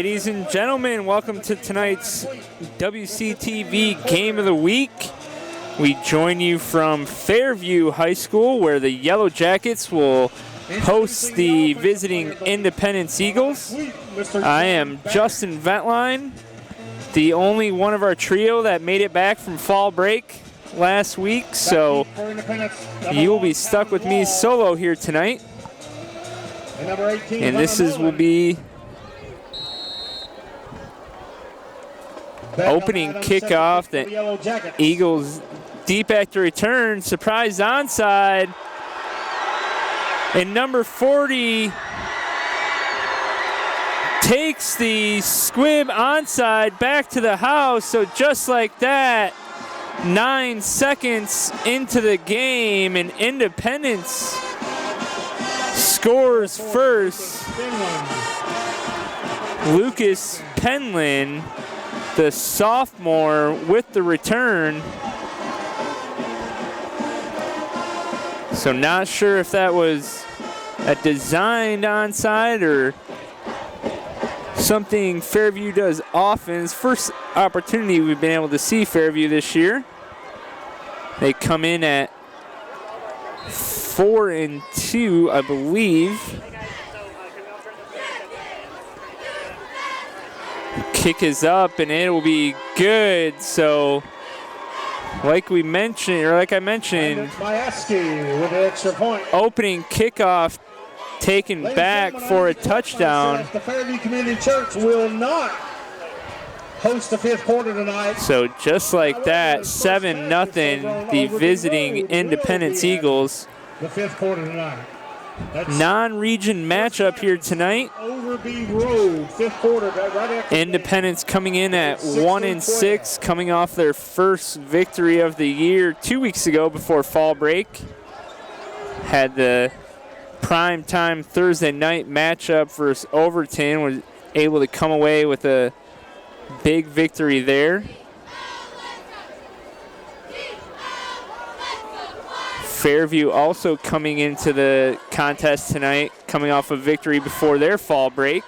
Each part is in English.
Ladies and gentlemen, welcome to tonight's WCTV Game of the Week. We join you from Fairview High School, where the Yellow Jackets will host the visiting Independence Eagles. I am Justin Ventline, the only one of our trio that made it back from fall break last week, so you will be stuck with me solo here tonight. And this will be opening kickoff. The Eagles deep after return, surprise onside. And number 40 takes the squib onside back to the house. So just like that, 9 seconds into the game, and Independence scores first. Lucas Penland, the sophomore, with the return. So not sure if that was a designed onside or something Fairview does often. It's first opportunity we've been able to see Fairview this year. They come in at 4-2, I believe. Kick is up and it will be good. So like I mentioned, opening kickoff taken back for a touchdown. The Fairview Community Church will not host the fifth quarter tonight. So just like that, 7-0, the visiting Independence Eagles. The fifth quarter tonight. Non-region matchup here tonight. Independence coming in at 1-6, coming off their first victory of the year 2 weeks ago before fall break. Had the prime time Thursday night matchup versus Overton, was able to come away with a big victory there. Fairview also coming into the contest tonight, coming off a victory before their fall break,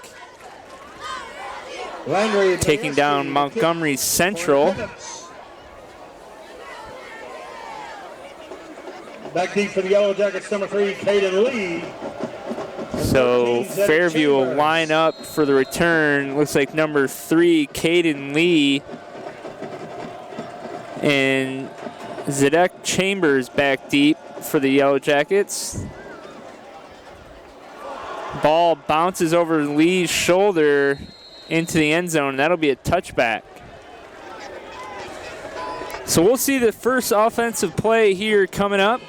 taking down Montgomery Central. Back deep for the Yellow Jackets, number 3, Caden Lee. So Fairview will line up for the return. Looks like number 3, Caden Lee, and Zedek Chambers back deep for the Yellow Jackets. Ball bounces over Lee's shoulder into the end zone. That'll be a touchback. So we'll see the first offensive play here coming up.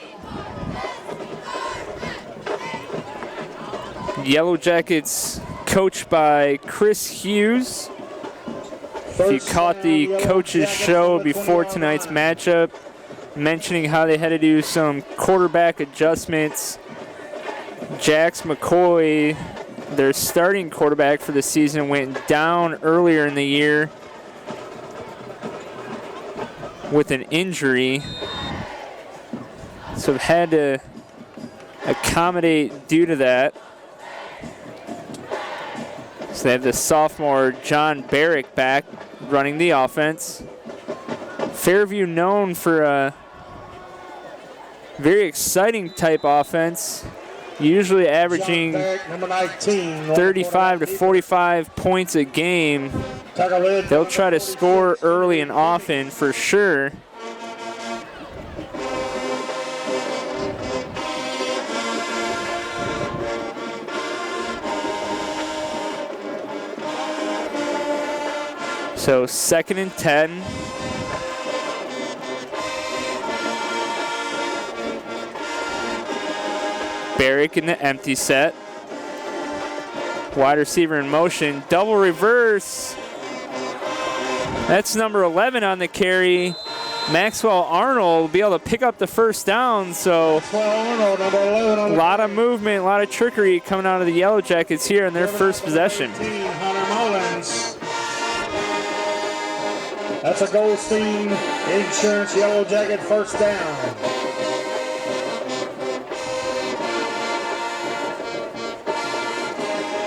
Yellow Jackets coached by Chris Hughes. If you caught the coach's show before tonight's matchup, mentioning how they had to do some quarterback adjustments. Jax McCoy, their starting quarterback for the season, went down earlier in the year with an injury. So they've had to accommodate due to that. So they have the sophomore John Barrick back running the offense. Fairview known for a very exciting type offense, usually averaging 35 to 45 points a game. They'll try to score early and often for sure. So 2nd and 10. Barrick in the empty set. Wide receiver in motion. Double reverse. That's number 11 on the carry. Maxwell Arnold will be able to pick up the first down. So a lot of movement, a lot of trickery coming out of the Yellow Jackets here in their first possession. That's a Goldstein Insurance Yellow Jacket first down.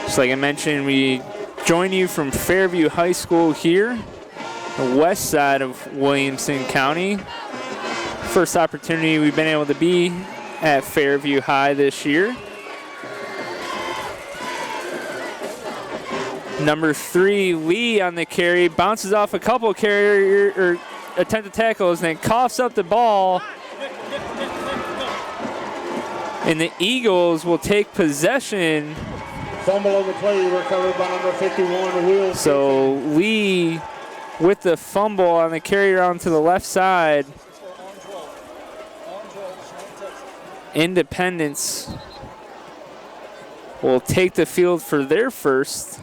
So like I mentioned, we join you from Fairview High School here, the west side of Williamson County. First opportunity we've been able to be at Fairview High this year. Number 3, Lee on the carry, bounces off a couple carrier or attempted tackles, and then coughs up the ball. And the Eagles will take possession. Fumble on the play, recovered by number 51, Williamson. So Lee with the fumble on the carry around to the left side. Independence will take the field for their first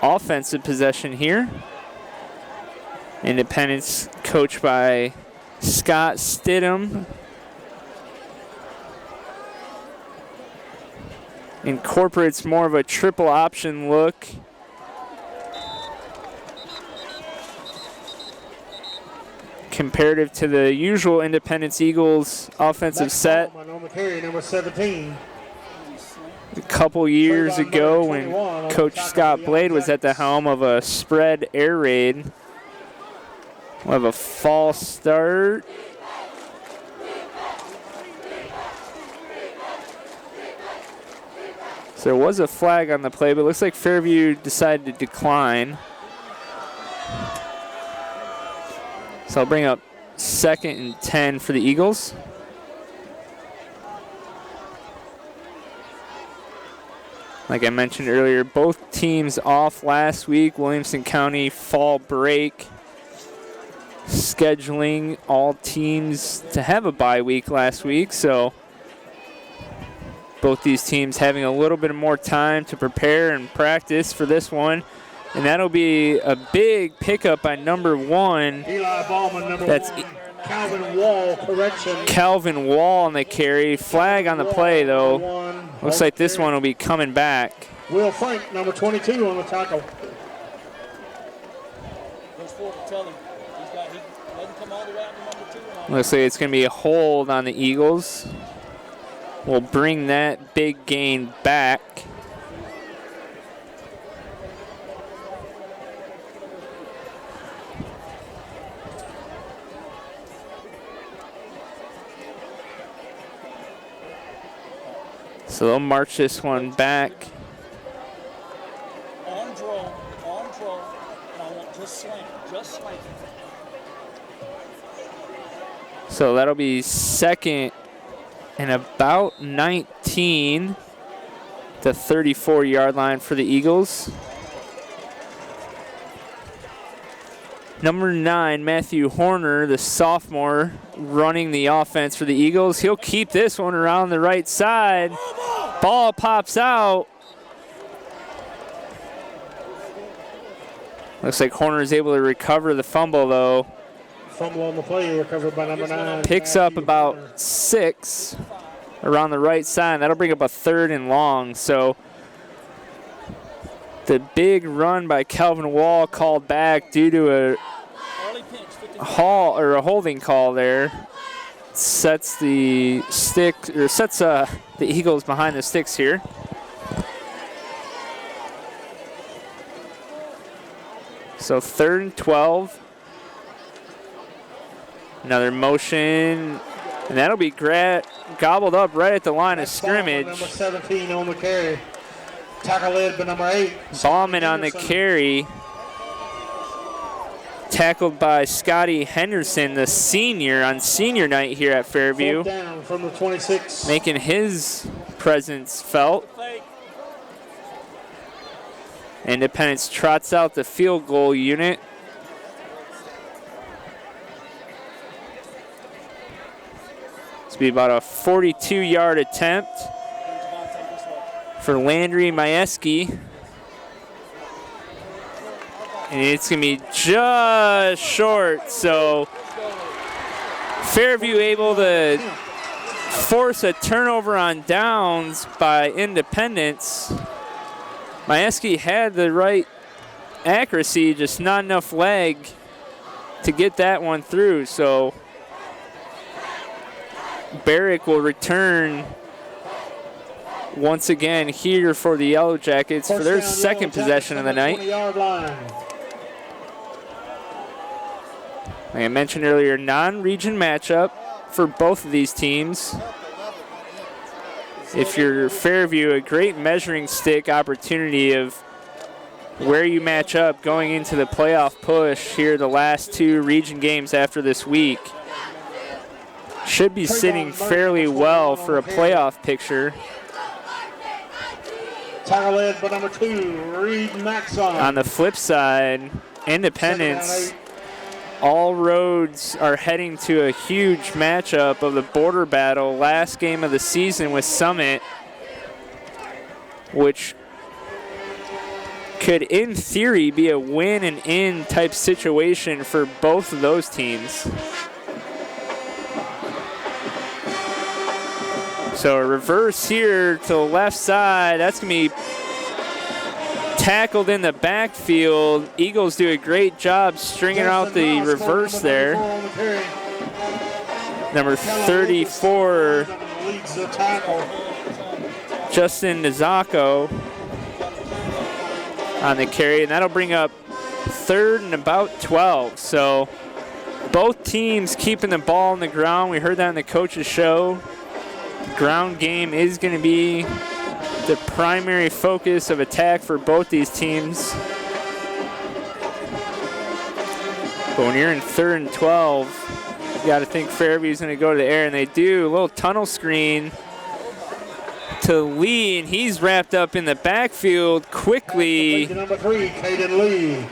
offensive possession here. Independence coached by Scott Stidham. Incorporates more of a triple option look. Comparative to the usual Independence Eagles offensive set. Number 17. A couple years ago when Coach Scott Blade was at the helm of a spread air raid. We'll have a false start. So there was a flag on the play, but it looks like Fairview decided to decline. So I'll bring up 2nd and 10 for the Eagles. Like I mentioned earlier, both teams off last week. Williamson County fall break. Scheduling all teams to have a bye week last week. So both these teams having a little bit more time to prepare and practice for this one. And that'll be a big pickup by number 1. Eli Ballman, number That's 1. Calvin Wall, correction. Calvin Wall on the carry. Flag on the play, though. Looks like this one will be coming back. Will Frank, number 22, on the tackle. Looks like it's going to be a hold on the Eagles. We'll bring that big gain back. So they'll march this one back. On draw, and I want just slant. So that'll be 2nd and about 19, the 34-yard line for the Eagles. Number 9, Matthew Horner, the sophomore, running the offense for the Eagles. He'll keep this one around the right side. Ball pops out. Looks like Horner is able to recover the fumble, though. Fumble on the play, recovered by number 9. Picks up about 6 around the right side. That'll bring up a 3rd and long. So the big run by Calvin Wall called back due to a holding call there. Sets the Eagles behind the sticks here. So 3rd and 12. Another motion, and that'll be gobbled up right at the line of scrimmage. Number 17 on the carry. Tackle led by number 8. Ballman on the carry. Tackled by Scotty Henderson, the senior, on senior night here at Fairview. Down from the 26. Making his presence felt. Independence trots out the field goal unit. This will be about a 42-yard attempt for Landry Majewski. And it's going to be just short. So Fairview able to force a turnover on downs by Independence. Majewski had the right accuracy, just not enough leg to get that one through. So Barrick will return once again here for the Yellow Jackets for their second possession of the night. 20-yard line. Like I mentioned earlier, non-region matchup for both of these teams. If you're Fairview, a great measuring stick opportunity of where you match up going into the playoff push here the last two region games after this week. Should be sitting fairly well for a playoff picture. Tackle led by number 2, Reed Maxon. On the flip side, Independence, all roads are heading to a huge matchup of the border battle, last game of the season with Summit, which could, in theory, be a win and in type situation for both of those teams. So a reverse here to the left side. That's going to be tackled in the backfield. Eagles do a great job stringing out the reverse there. Number 34, Justin Nizako on the carry, and that'll bring up 3rd and about 12. So both teams keeping the ball on the ground. We heard that in the coach's show. Ground game is going to be the primary focus of attack for both these teams. But when you're in 3rd and 12, you got to think Fairview's going to go to the air, and they do. A little tunnel screen to Lee, and he's wrapped up in the backfield quickly. Number 3, Caden Lee.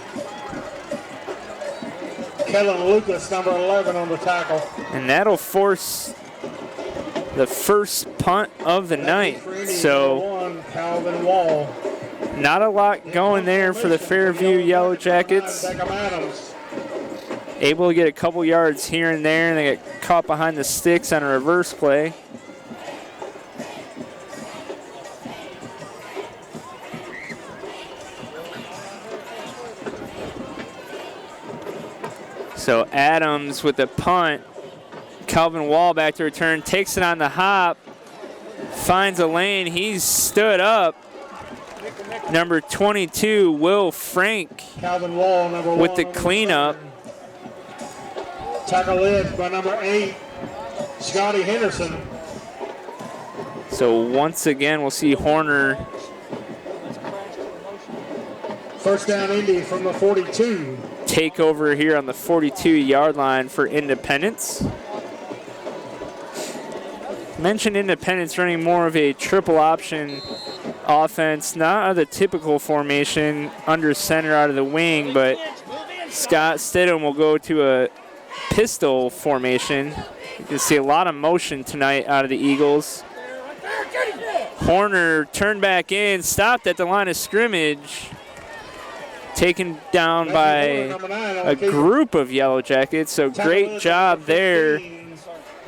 Kellen Lucas, number 11, on the tackle. And that'll force the first punt of the night. So Calvin Wall. Not a lot going there for the Fairview Yellow Jackets. Able to get a couple yards here and there, and they get caught behind the sticks on a reverse play. So Adams with the punt. Calvin Wall back to return, takes it on the hop, finds a lane. He's stood up. Number 22, Will Frank, Calvin Wall, number with 1, the cleanup. Tackle led by number 8, Scotty Henderson. So once again, we'll see Horner. First down, Indy from the 42. Take over here on the 42-yard line for Independence. Mentioned Independence running more of a triple option offense, not the typical formation under center out of the wing, but Scott Stidham will go to a pistol formation. You can see a lot of motion tonight out of the Eagles. Horner turned back in, stopped at the line of scrimmage, taken down by a group of Yellow Jackets, so great job there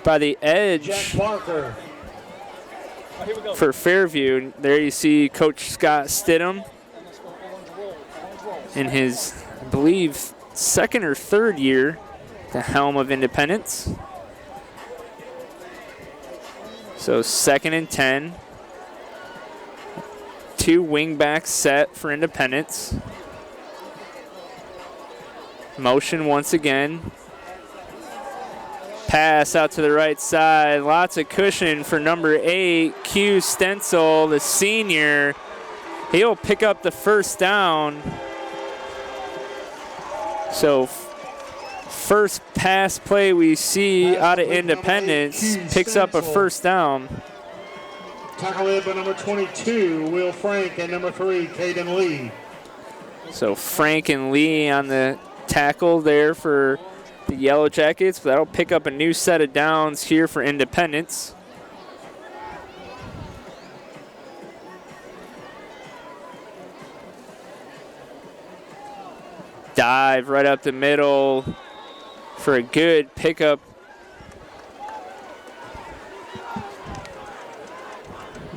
by the edge for Fairview. And there you see Coach Scott Stidham in his, I believe, 2nd or 3rd year, the helm of Independence. So 2nd and 10. 2 wingbacks set for Independence. Motion once again. Pass out to the right side. Lots of cushion for number 8, Q Stencil, the senior. He'll pick up the first down. So first pass play we see out of Independence picks up a first down. Tackle led by number 22, Will Frank, and number 3, Caden Lee. So Frank and Lee on the tackle there for the Yellow Jackets, but that'll pick up a new set of downs here for Independence. Dive right up the middle for a good pickup.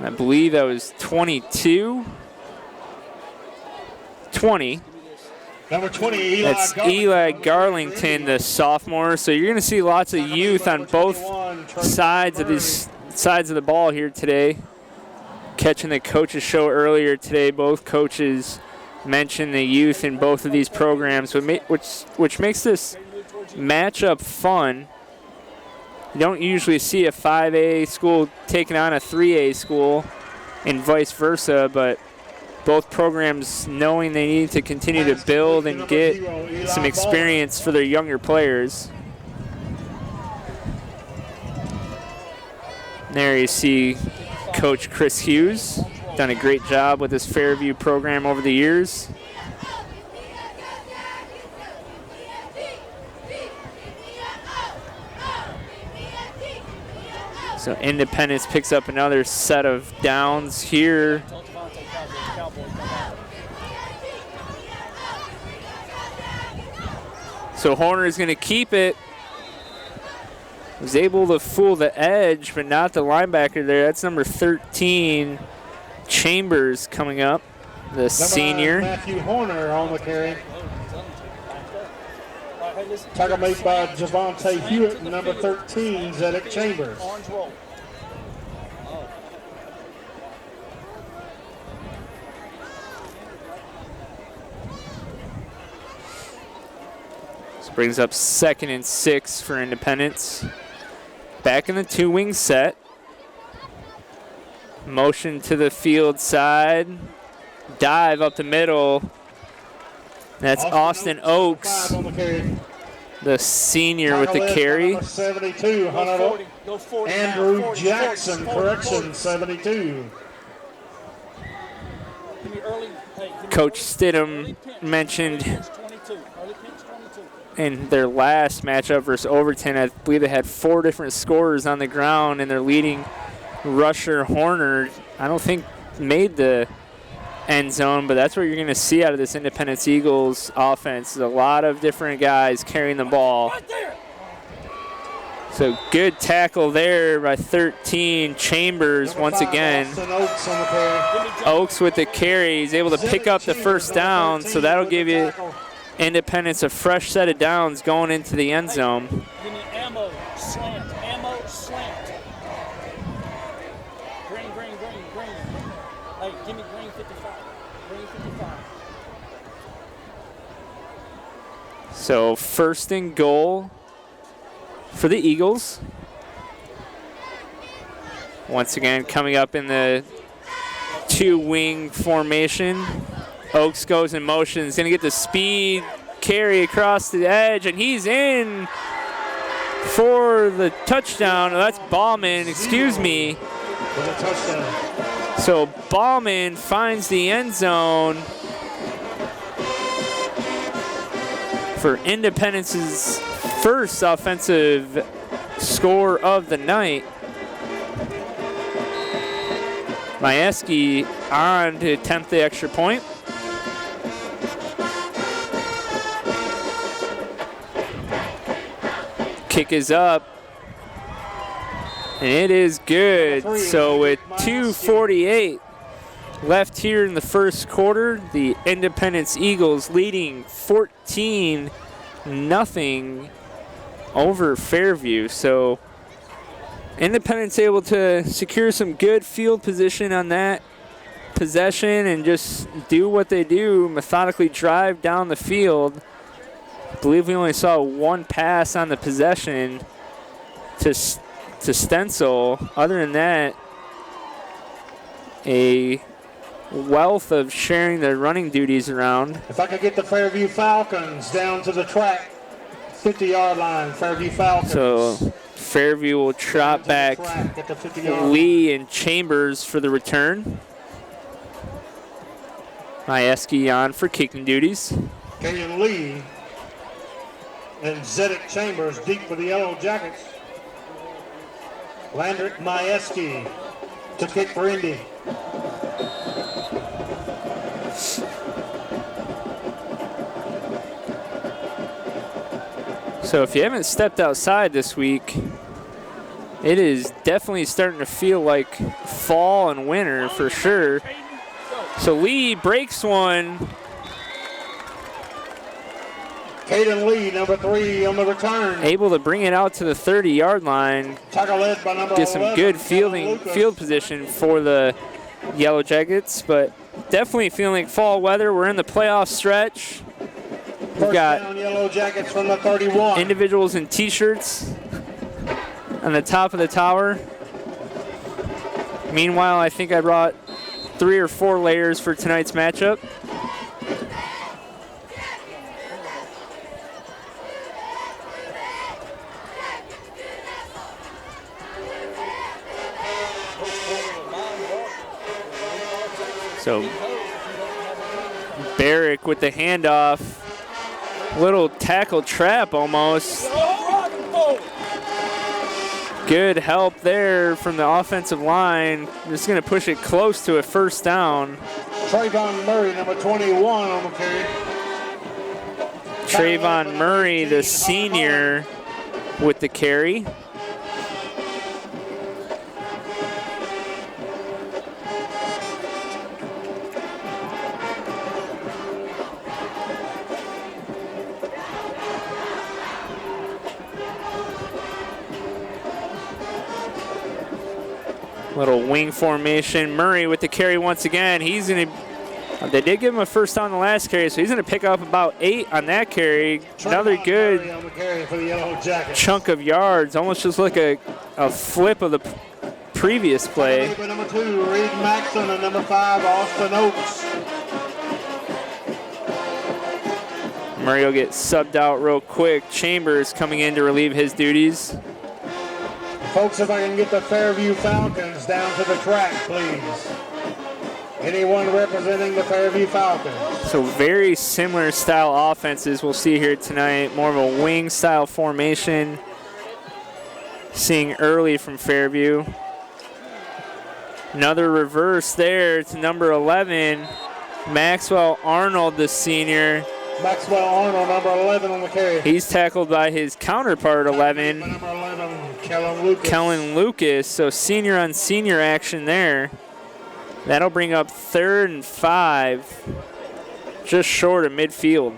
I believe that was 22. 20. Number 20, Eli That's Eli Garlington, the sophomore. So you're going to see lots of youth on both sides of the ball here today. Catching the coaches show earlier today, both coaches mentioned the youth in both of these programs, which makes this matchup fun. You don't usually see a 5A school taking on a 3A school and vice versa, but both programs knowing they need to continue to build and get some experience for their younger players. There you see Coach Chris Hughes, done a great job with this Fairview program over the years. So Independence picks up another set of downs here. So Horner's going to keep it. Was able to fool the edge, but not the linebacker there. That's number 13, Chambers, coming up, the senior. Matthew Horner on the carry. Tackle made by Javante Hewitt, number 13, Zedek Chambers. This brings up 2nd and 6 for Independence. Back in the two-wing set. Motion to the field side. Dive up the middle. That's Austin Oaks, the senior with the carry. 72, Andrew Jackson, correction, 72. Coach Stidham mentioned in their last matchup versus Overton, I believe they had 4 different scorers on the ground, and their leading rusher, Horner, I don't think made the end zone, but that's what you're going to see out of this Independence Eagles offense. There's a lot of different guys carrying the ball. So good tackle there by 13, Chambers once again. Oaks with the carry. He's able to pick up the first down, so that'll give you Independence a fresh set of downs going into the end zone. Give me ammo, slant, Green. Hey, give me green 55. Green 55. So 1st and goal for the Eagles. Once again, coming up in the two-wing formation. Oaks goes in motion. He's going to get the speed carry across the edge, and he's in for the touchdown. Oh, that's Ballman, excuse me. So Ballman finds the end zone for Independence's first offensive score of the night. Majewski on to attempt the extra point. Kick is up, and it is good. So with 2:48 left here in the first quarter, the Independence Eagles leading 14-0 over Fairview. So Independence able to secure some good field position on that possession and just do what they do, methodically drive down the field. I believe we only saw one pass on the possession to Stencil. Other than that, a wealth of sharing their running duties around. If I could get the Fairview Falcons down to the track, 50-yard line, Fairview Falcons. So Fairview will trot back Lee and Chambers for the return. Majewski on for kicking duties. Kenyon Lee and Zedek Chambers deep for the Yellow Jackets. Landrick Majewski to kick for Indy. So if you haven't stepped outside this week, it is definitely starting to feel like fall and winter for sure. So Lee breaks one. Caden Lee, number 3 on the return. Able to bring it out to the 30-yard line. Tackle led by number Get some 11, good field position for the Yellow Jackets, but definitely feeling like fall weather. We're in the playoff stretch. We've got down, Yellow Jackets from the 31. Individuals in t-shirts on the top of the tower. Meanwhile, I think I brought 3 or 4 layers for tonight's matchup. So Barrick with the handoff, little tackle trap almost. Good help there from the offensive line. Just going to push it close to a first down. Trayvon Murray, number 21 on the carry. Trayvon Murray, the senior, with the carry. Little wing formation. Murray with the carry once again. He's going to, they did give him a first down the last carry, so he's going to pick up about 8 on that carry. Another good chunk of yards. Almost just like a flip of the previous play. Number 2, Reed Maxson, and number 5, Austin Oakes. Murray will get subbed out real quick. Chambers coming in to relieve his duties. Folks, if I can get the Fairview Falcons down to the track, please. Anyone representing the Fairview Falcons. So very similar style offenses we'll see here tonight. More of a wing style formation. Seeing early from Fairview. Another reverse there to number 11. Maxwell Arnold, the senior. Maxwell Arnold, number 11 on the carry. He's tackled by his counterpart, 11. Number 11, Kellen Lucas. Kellen Lucas, so senior on senior action there. That'll bring up 3rd and 5, just short of midfield.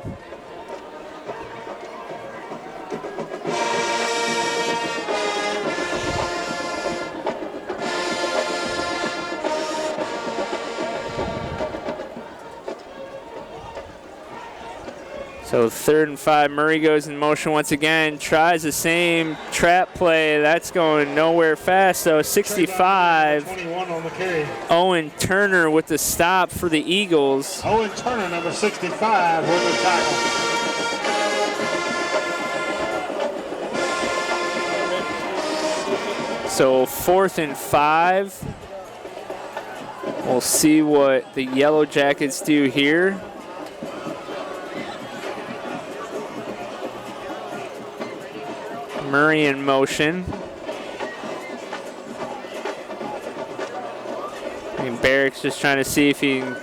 So 3rd and 5, Murray goes in motion once again, tries the same trap play. That's going nowhere fast, though. 65, Owen Turner with the stop for the Eagles. Owen Turner, number 65, with the tackle. So 4th and 5. We'll see what the Yellow Jackets do here. Murray in motion. And Barrick's just trying to see if he can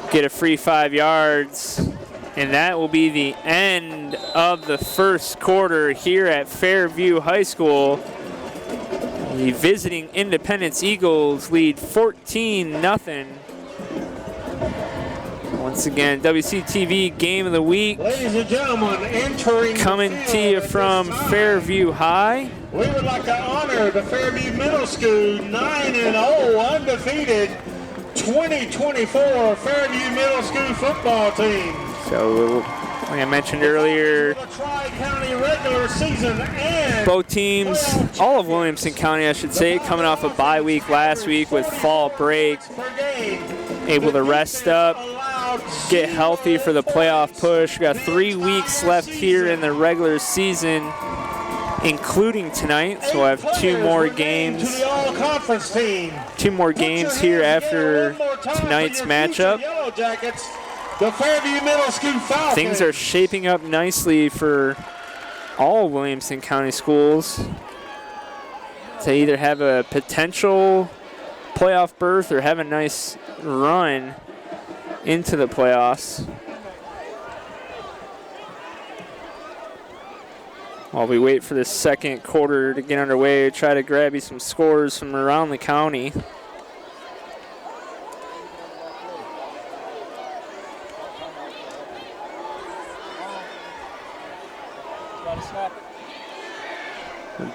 get a free 5 yards. And that will be the end of the first quarter here at Fairview High School. The visiting Independence Eagles lead 14-0. Once again, WCTV Game of the Week. Ladies and gentlemen, entering coming to you from Fairview High. We would like to honor the Fairview Middle School 9-0 undefeated 2024 Fairview Middle School football team. So, like I mentioned earlier, Tri-County regular season and both teams, all of Williamson County, I should say, coming off a bye week last week with fall break, able to rest up, get healthy for the playoff push. We got 3 weeks left here in the regular season, including tonight. So we'll have 2 more games. 2 more games here after tonight's matchup. The Fairview Middle School Falcons. Things are shaping up nicely for all Williamson County schools to either have a potential playoff berth or have a nice run into the playoffs. While we wait for the second quarter to get underway, try to grab you some scores from around the county.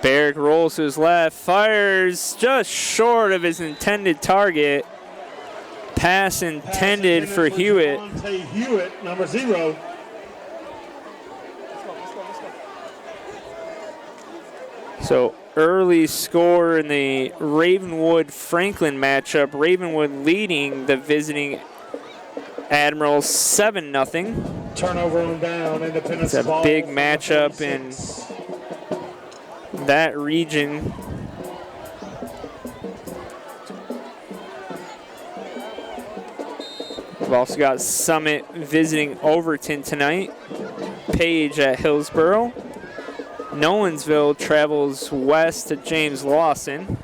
Barrick rolls to his left, fires just short of his intended target. Pass intended for Hewitt. Hewitt, number 0. So early score in the Ravenwood-Franklin matchup. Ravenwood leading the visiting Admirals 7-0. Turnover on down. Independence. It's a big matchup in that region. We've also got Summit visiting Overton tonight. Page at Hillsborough. Nolensville travels west to James Lawson.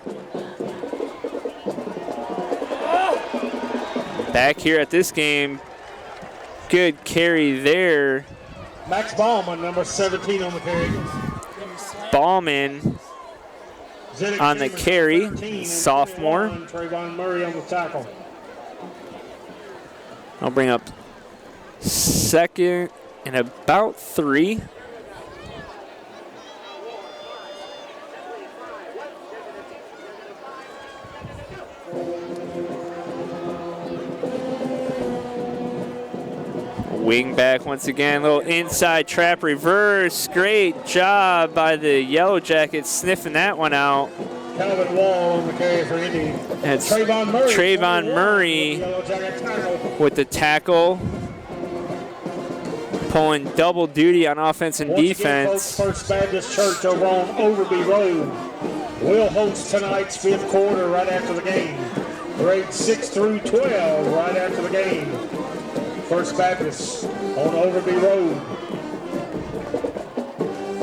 Back here at this game, good carry there. Max Ballman, number 17 on the carry. Ballman on the carry, sophomore. Trayvon Murray on the tackle. I'll bring up second and about 3. Wing back once again, little inside trap reverse. Great job by the Yellow Jackets sniffing that one out. Calvin Wall on the carry for Indy. That's Trayvon Murray with the tackle. Pulling double duty on offense and defense. Again, First Baptist Church over on Overby Road will host tonight's 5th quarter right after the game. Grades 6 through 12 right after the game. First Baptist on Overby Road.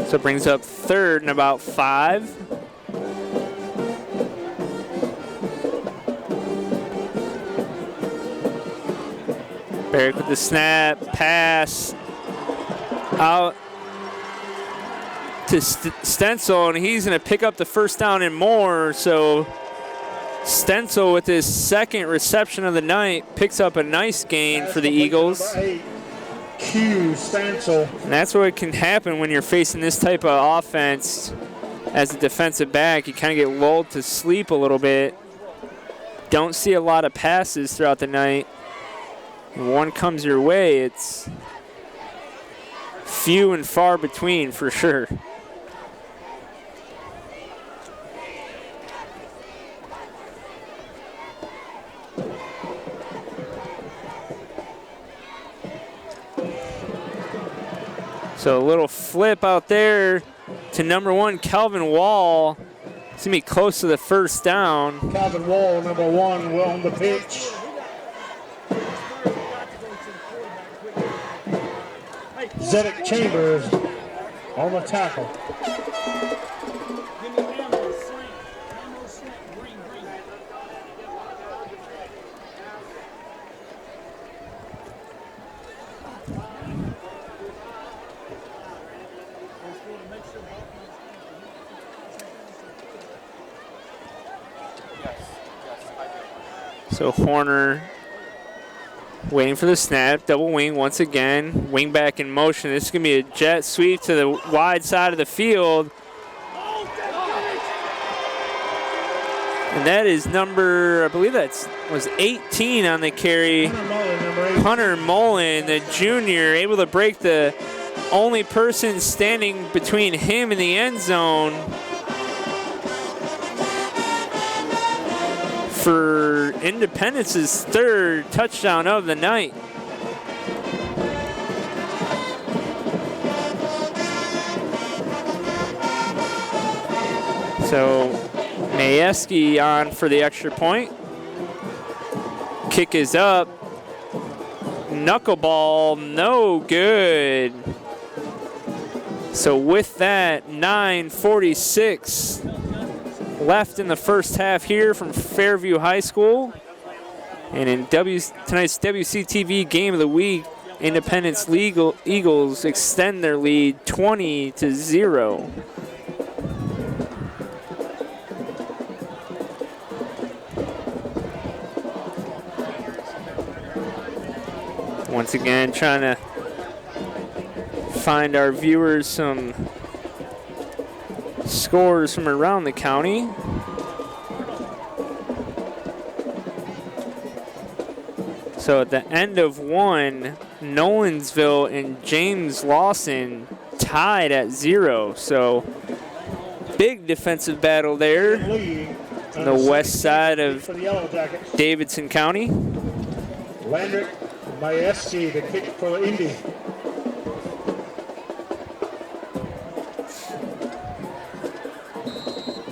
So it brings up third and about 5. Barrick with the snap, pass out to Stencil, and he's going to pick up the first down and more. So Stencil with his second reception of the night picks up a nice gain for the Eagles. Q Stencil. And that's what can happen when you're facing this type of offense as a defensive back. You kind of get lulled to sleep a little bit. Don't see a lot of passes throughout the night. When one comes your way, it's few and far between for sure. So a little flip out there to number 1, Calvin Wall. It's going to be close to the first down. Calvin Wall, number 1, will on the pitch. Zedek Chambers on the tackle. So Horner waiting for the snap, double wing once again, wing back in motion. This is going to be a jet sweep to the wide side of the field. And that is number, I believe that was 18 on the carry. Hunter Mullen, the junior, able to break the only person standing between him and the end zone for Independence's third touchdown of the night. So Majewski on for the extra point. Kick is up. Knuckleball, no good. So with that, 9:46 left in the first half here from Fairview High School. And in tonight's WCTV Game of the Week, Independence Eagles extend their lead 20-0. Once again, trying to scores from around the county. So at the end of one, Nolensville and James Lawson tied at 0. So big defensive battle there on the west side of Davidson County. Landrick Majewski, the kick for Indy.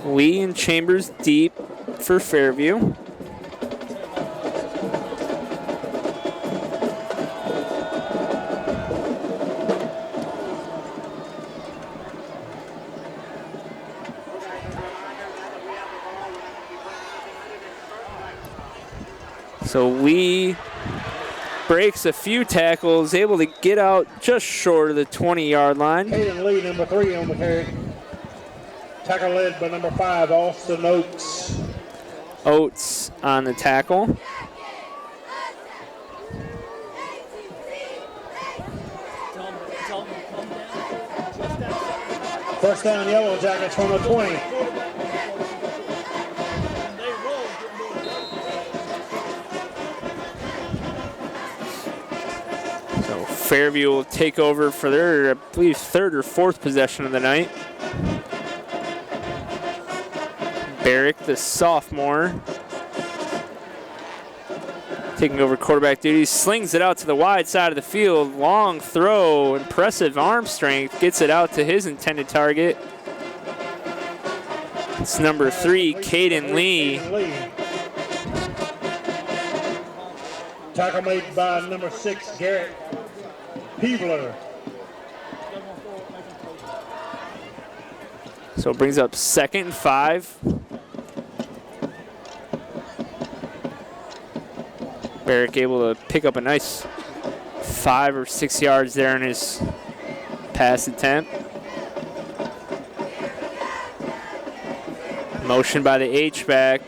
Lee and Chambers deep for Fairview. So Lee breaks a few tackles, able to get out just short of the 20-yard line. Hayden Lee, number 3 on the carry. Tackle led by number 5, Austin Oates. Oates on the tackle. First down, Yellow Jackets from the 20. So Fairview will take over for their, I believe, 3rd or 4th possession of the night. Barrick, the sophomore, taking over quarterback duties, slings it out to the wide side of the field. Long throw, impressive arm strength, gets it out to his intended target. It's number 3, Caden Lee. Tackle made by number 6, Garrett Peebler. So it brings up 2nd and 5. Barrick able to pick up a nice 5 or 6 yards there in his pass attempt. Motion by the H-back.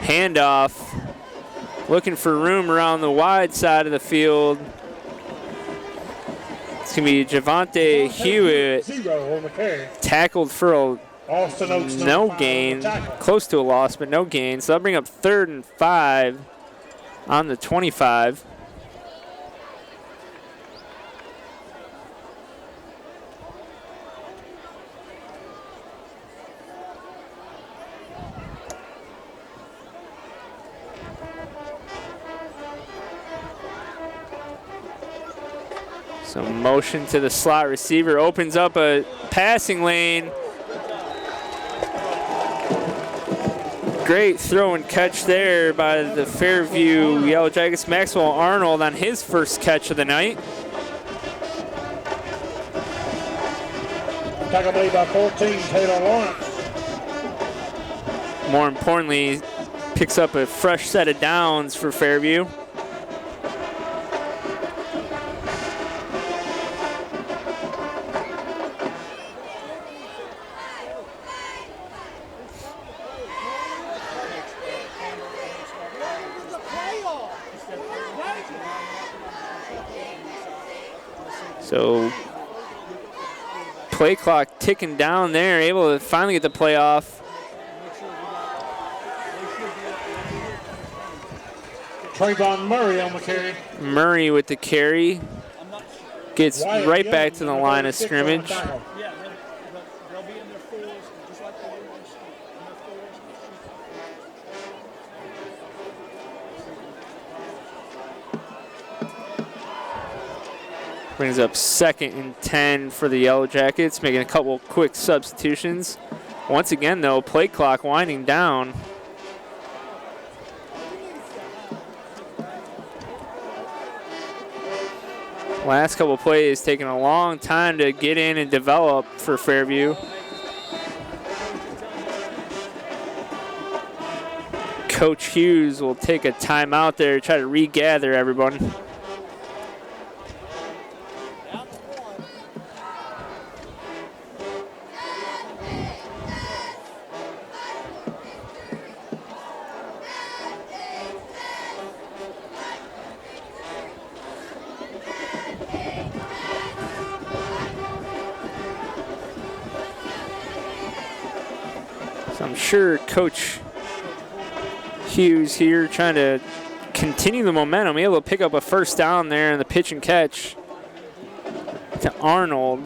Handoff. Looking for room around the wide side of the field. It's going to be Javante Hewitt. 0 on the carry. Tackled for a Austin Oates, no number 5 gain. on the tackle. Close to a loss, but no gain. So that'll bring up 3rd and 5 on the 25. So motion to the slot receiver, opens up a passing lane. Great throw and catch there by the Fairview Yellow Jackets. Maxwell Arnold on his first catch of the night. Tackle made by 14, Taylor Lawrence. More importantly, picks up a fresh set of downs for Fairview. So play clock ticking down there, able to finally get the play off. Trayvon Murray on the carry. Murray with the carry. Gets Wyatt right Young, back to the number line of 36 on the scrimmage. tackle. Yeah, they'll be in their fours, just like they do on the street. In their fours. Brings up 2nd and 10 for the Yellow Jackets, making a couple quick substitutions. Once again, though, play clock winding down. Last couple plays taking a long time to get in and develop for Fairview. Coach Hughes will take a timeout there to try to regather everyone. So I'm sure Coach Hughes here trying to continue the momentum, able to pick up a first down there in the pitch and catch to Arnold.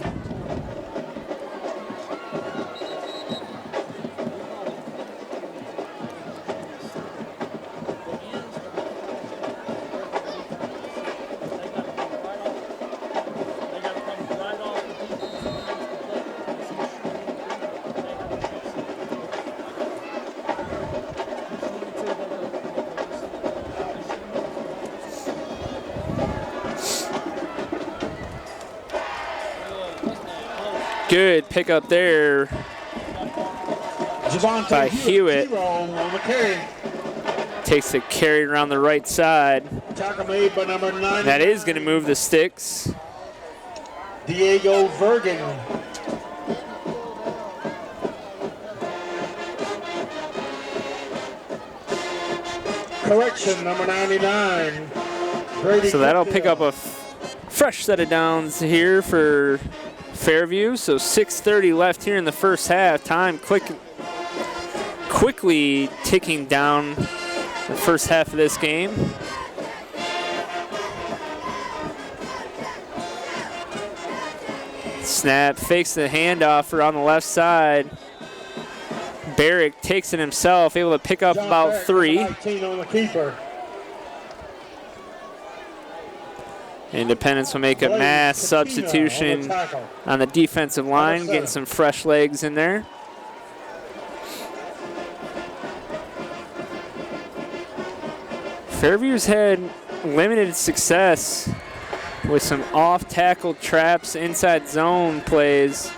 Good pick up there by Hewitt. On the carry. Takes the carry around the right side. Tackle made by number 9. That is going to move the sticks. Diego Vergen. Correction, number 99. Brady So that'll Cookdale. pick up a fresh set of downs here for Fairview. So 6:30 left here in the first half. Time quickly ticking down the first half of this game. Snap, fakes the handoff on the left side. Barrick takes it himself, able to pick up John about Barrett, 3. 19 on the keeper. Independence will make a Blaze mass Katina substitution on the tackle. on the defensive line, Number getting 7. some fresh legs in there. Fairview's had limited success with some off-tackle traps, inside zone plays.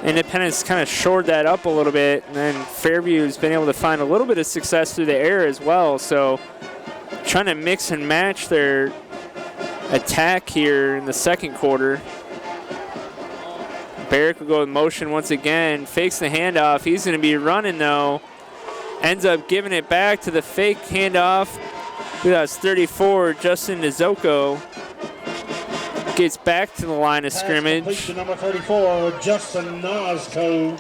Independence kind of shored that up a little bit, and then Fairview's been able to find a little bit of success through the air as well. So trying to mix and match their attack here in the second quarter. Barrick will go with motion once again, fakes the handoff. He's going to be running though. Ends up giving it back to the fake handoff. That's 34, Justin Nizoko. Gets back to the line of Pass complete scrimmage. to number 34, Justin Nozco.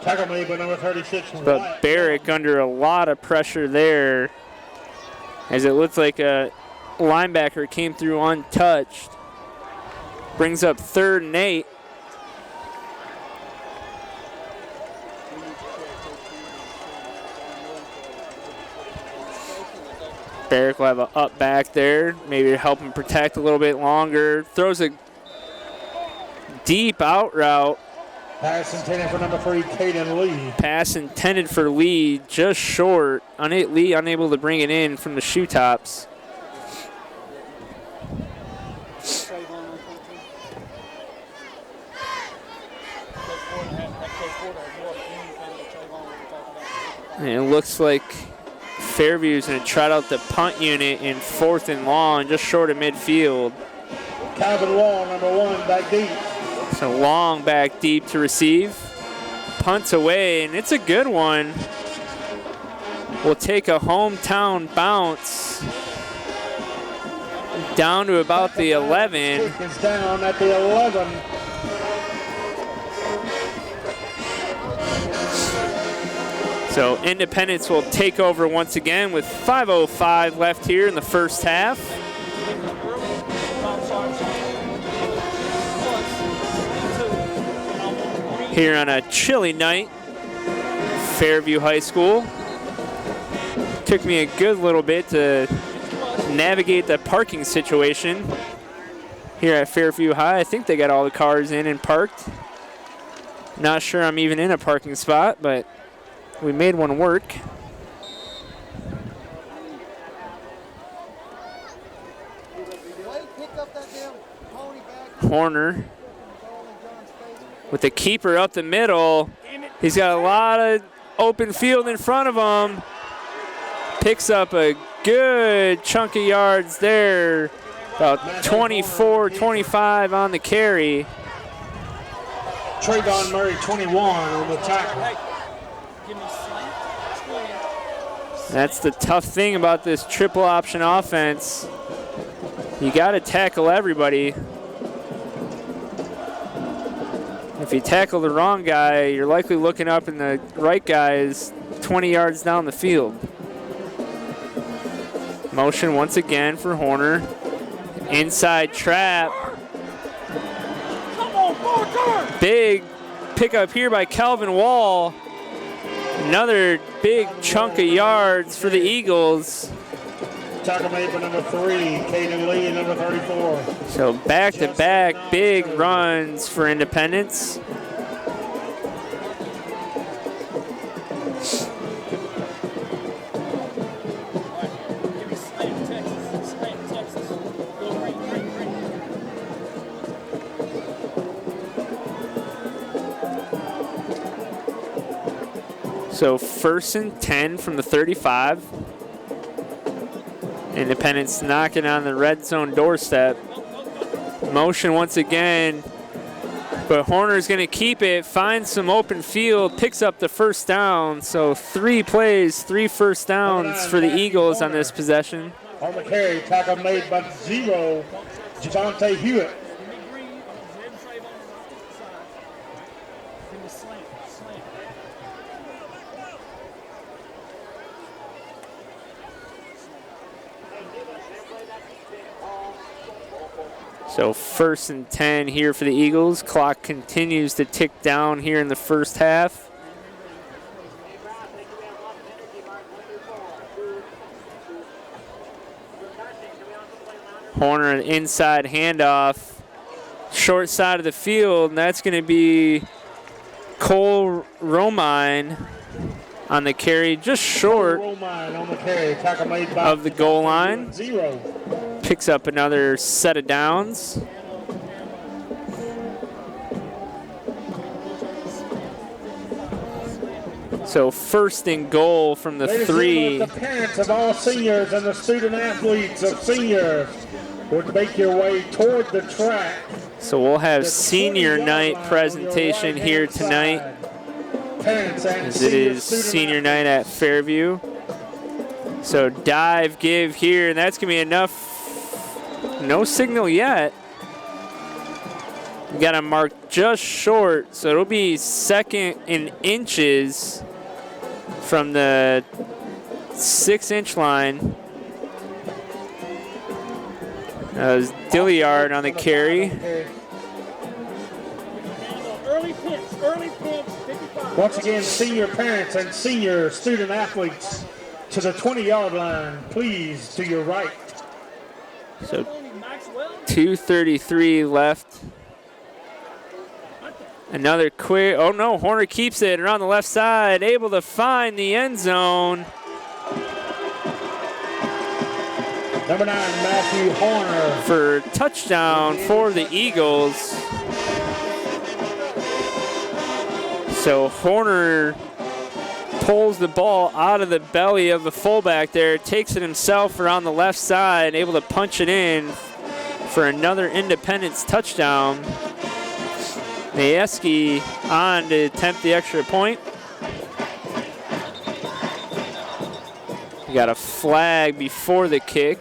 Tackle made by number 36. But Wyatt Barrick under a lot of pressure there, as it looks like a linebacker came through untouched. Brings up 3rd and 8. Barrick will have an up back there, maybe to help him protect a little bit longer. Throws a deep out route. Pass intended for number 3, Caden Lee. Pass intended for Lee, just short. Lee unable to bring it in from the shoe tops. And it looks like Fairview's going to trot out the punt unit in 4th and long, just short of midfield. Calvin Wall, number 1, back deep. So long back deep to receive. Punts away, and it's a good one. We'll take a hometown bounce down to about the 11. Kick is down at the 11. So Independence will take over once again with 5:05 left here in the first half. Here on a chilly night, Fairview High School. Took me a good little bit to navigate the parking situation here at Fairview High. I think they got all the cars in and parked. Not sure I'm even in a parking spot, but we made one work. Horner with the keeper up the middle. He's got a lot of open field in front of him. Picks up a good chunk of yards there. About 24, 25 on the carry. Trayvon Murray, 21 on the tackle. That's the tough thing about this triple option offense. You got to tackle everybody. If you tackle the wrong guy, you're likely looking up and the right guy is 20 yards down the field. Motion once again for Horner. Inside trap. Big pickup here by Calvin Wall. Another big chunk of yards for the Eagles. Tackle made for number 3, Caden Lee, and number 34. So back-to-back big runs for Independence. So 1st and 10 from the 35. Independence knocking on the red zone doorstep. Motion once again, but Horner's going to keep it, finds some open field, picks up the first down. So 3 plays, 3 first downs for the Eagles on this possession. On the carry, tackle made by 0, Javante Hewitt. So 1st and 10 here for the Eagles. Clock continues to tick down here in the first half. Horner, an inside handoff. Short side of the field, and that's going to be Cole Romine on the carry, just short on the carry. Tackle made by of the goal line. 0. Picks up another set of downs. So 1st and goal from the Ladies 3. The parents of all seniors and the student athletes of seniors would make your way toward the track. So we'll have senior night presentation here tonight, as it is senior night at Fairview. So dive, give here, and that's going to be enough. No signal yet. We got to mark just short, so it'll be 2nd and inches from the 6-inch line. That was Dilliard on the carry. Early pinch, 55. Once again, senior parents and senior student athletes to the 20-yard line, please, to your right. So 2:33 left. Another quick, oh no, Horner keeps it around the left side, able to find the end zone. Number 9, Matthew Horner. For touchdown for the Eagles. So Horner pulls the ball out of the belly of the fullback there, takes it himself around the left side, able to punch it in for another Independence touchdown. Majewski on to attempt the extra point. We got a flag before the kick.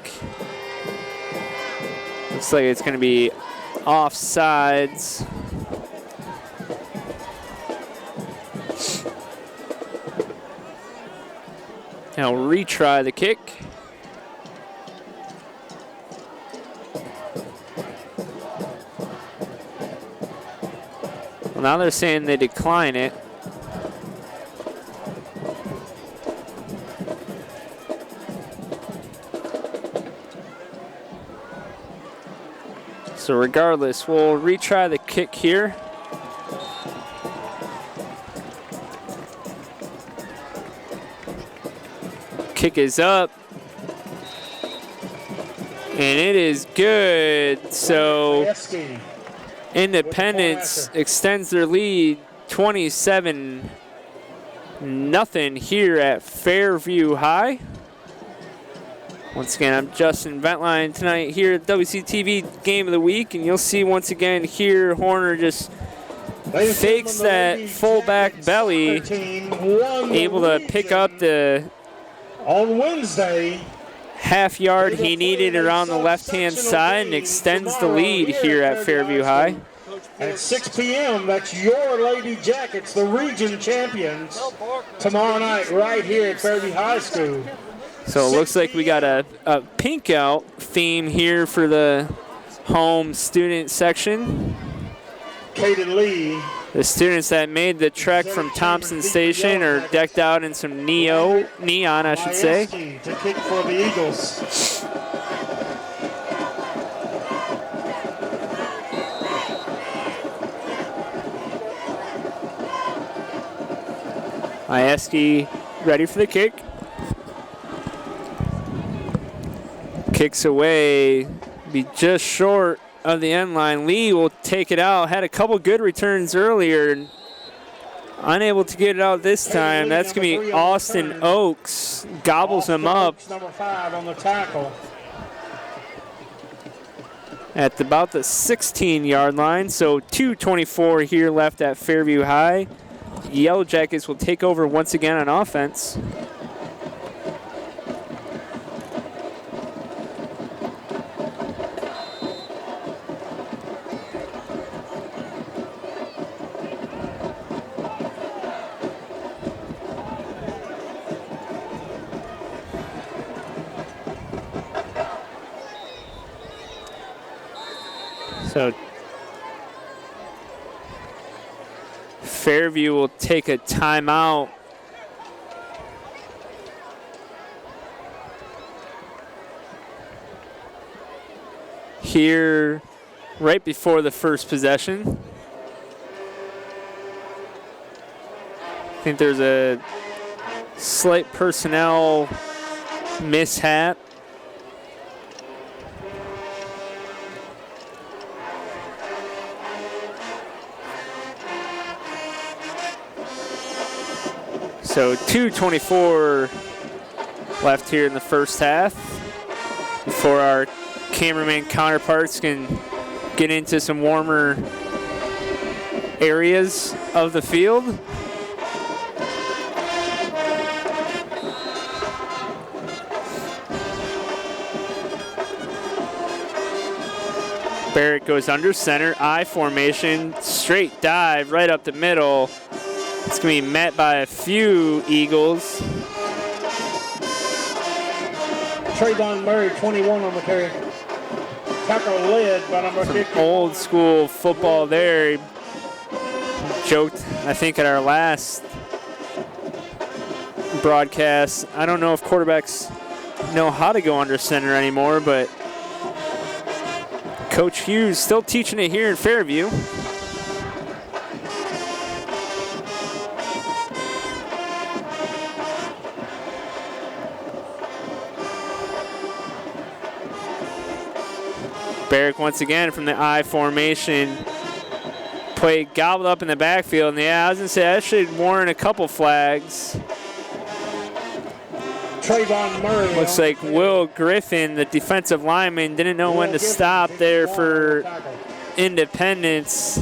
Looks like it's going to be offsides. Now retry the kick. Well, now they're saying they decline it. So regardless, we'll retry the kick here. Kick is up. And it is good. So Independence extends their lead 27-0 here at Fairview High. Once again, I'm Justin Ventline tonight here at WCTV Game of the Week, and you'll see once again here Horner just fakes that fullback belly, able to pick up the on Wednesday half yard he needed around the left-hand side and extends the lead here at Fairview High. At 6 p.m., that's your Lady Jackets, the region champions, tomorrow night right here at Fairview High School. So it looks like we got a pink out theme here for the home student section. Kaden Lee. The students that made the trek from Thompson Station are decked out in some neon, I should say. To kick for the Eagles. Majewski ready for the kick. Kicks away, be just short of the end line. Lee will take it out. Had a couple good returns earlier. Unable to get it out this time. That's going to be Austin Oakes. Gobbles him up. Number 5 on the tackle. At about the 16-yard line. So 2:24 here left at Fairview High. Yellow Jackets will take over once again on offense. So Fairview will take a timeout. Here right before the first possession. I think there's a slight personnel mishap. So 2:24 left here in the first half before our cameraman counterparts can get into some warmer areas of the field. Barrett goes under center, I formation, straight dive right up the middle. It's going to be met by a few Eagles. Trayvon Murray, 21 on the carry. Tackle led by number 50. Old school football there. He joked, I think, at our last broadcast. I don't know if quarterbacks know how to go under center anymore, but Coach Hughes still teaching it here in Fairview. Barrick once again from the I formation. Play gobbled up in the backfield. And yeah, I was going to say, that should warrant a couple flags. Trayvon Murray. Looks like Will Griffin, the defensive lineman, didn't know when to stop there for Independence.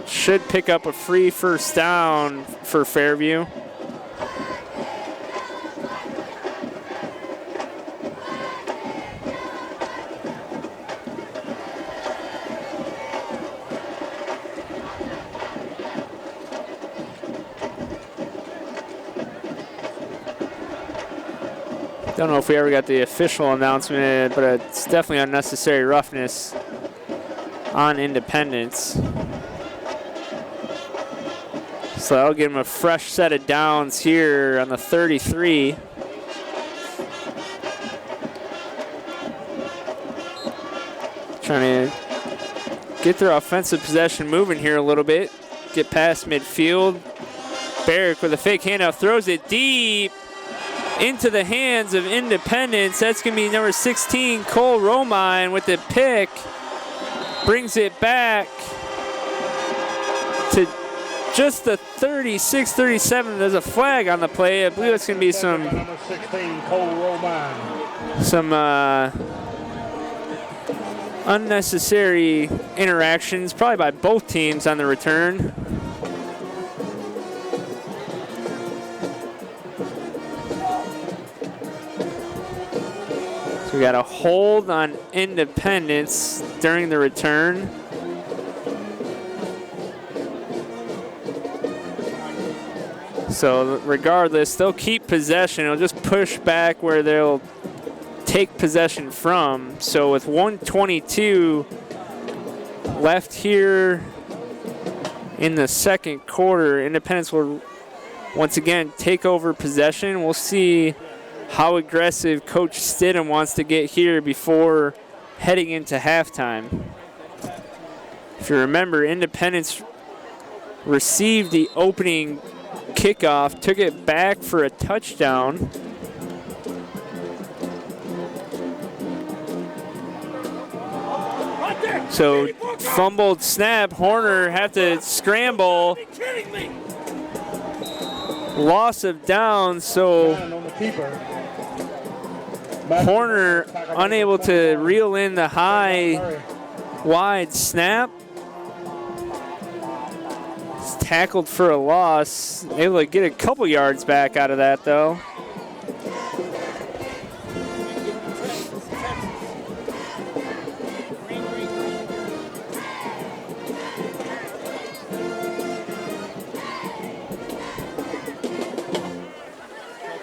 Should pick up a free first down for Fairview. Don't know if we ever got the official announcement, but it's definitely unnecessary roughness on Independence. So that'll give him a fresh set of downs here on the 33. Trying to get their offensive possession moving here a little bit. Get past midfield. Barrick with a fake handoff, throws it deep into the hands of Independence. That's going to be number 16, Cole Romine with the pick. Brings it back to just the 36, 37. There's a flag on the play. I believe it's going to be some Number 16, Cole Romine. some unnecessary interactions, probably by both teams on the return. So we got a hold on Independence during the return. So regardless, they'll keep possession. It'll just push back where they'll take possession from. So with 1:22 left here in the second quarter, Independence will once again take over possession. We'll see how aggressive Coach Stidham wants to get here before heading into halftime. If you remember, Independence received the opening kickoff, took it back for a touchdown. So fumbled snap, Horner had to scramble. Loss of down, so Horner unable to reel in the high, wide snap. He's tackled for a loss. Able to get a couple yards back out of that, though.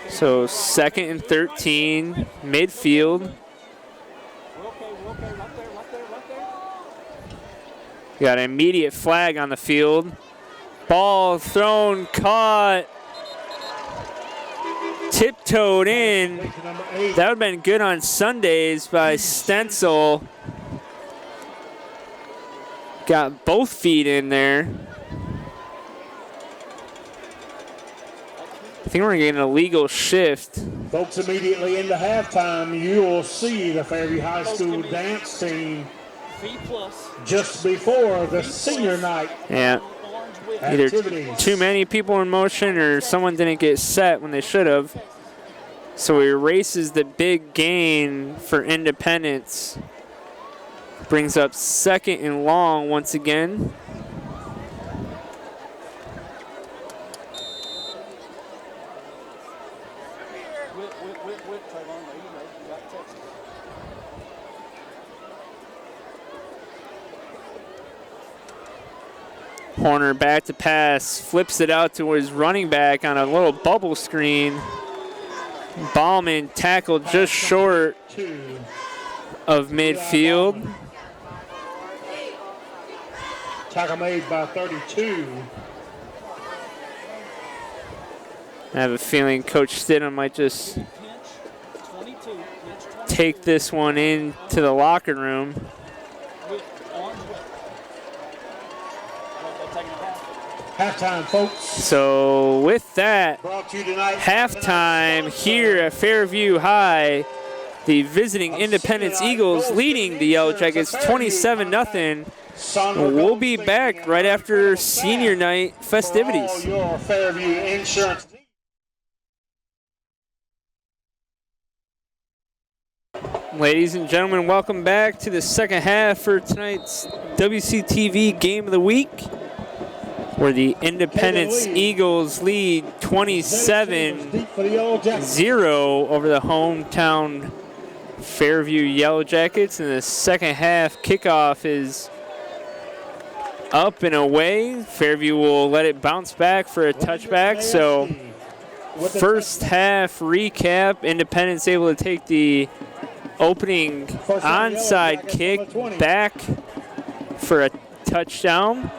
So 2nd and 13, midfield. Got an immediate flag on the field. Ball thrown, caught, tiptoed in. That would have been good on Sundays by Stencil. Got both feet in there. I think we're getting a legal shift. Folks, immediately into halftime, you will see the Fairview High School dance team just before the senior night. Yeah. Either too many people in motion or someone didn't get set when they should have. So he erases the big gain for Independence. Brings up 2nd and long once again. Horner back to pass, flips it out to his running back on a little bubble screen. Ballman tackled just short of midfield. Tackle made by 32. I have a feeling Coach Stidham might just take this one into the locker room. Halftime, folks. So with that, halftime here at Fairview High, the visiting Independence Eagles leading the Yellow Jackets 27-0. We'll be back right after senior night festivities. For all your Fairview insurance. Ladies and gentlemen, welcome back to the second half for tonight's WCTV Game of the Week, where the Independence Eagles lead 27-0 over the hometown Fairview Yellow Jackets. And the second half kickoff is up and away. Fairview will let it bounce back for a touchback. So first half recap, Independence able to take the opening onside kick back for a touchdown.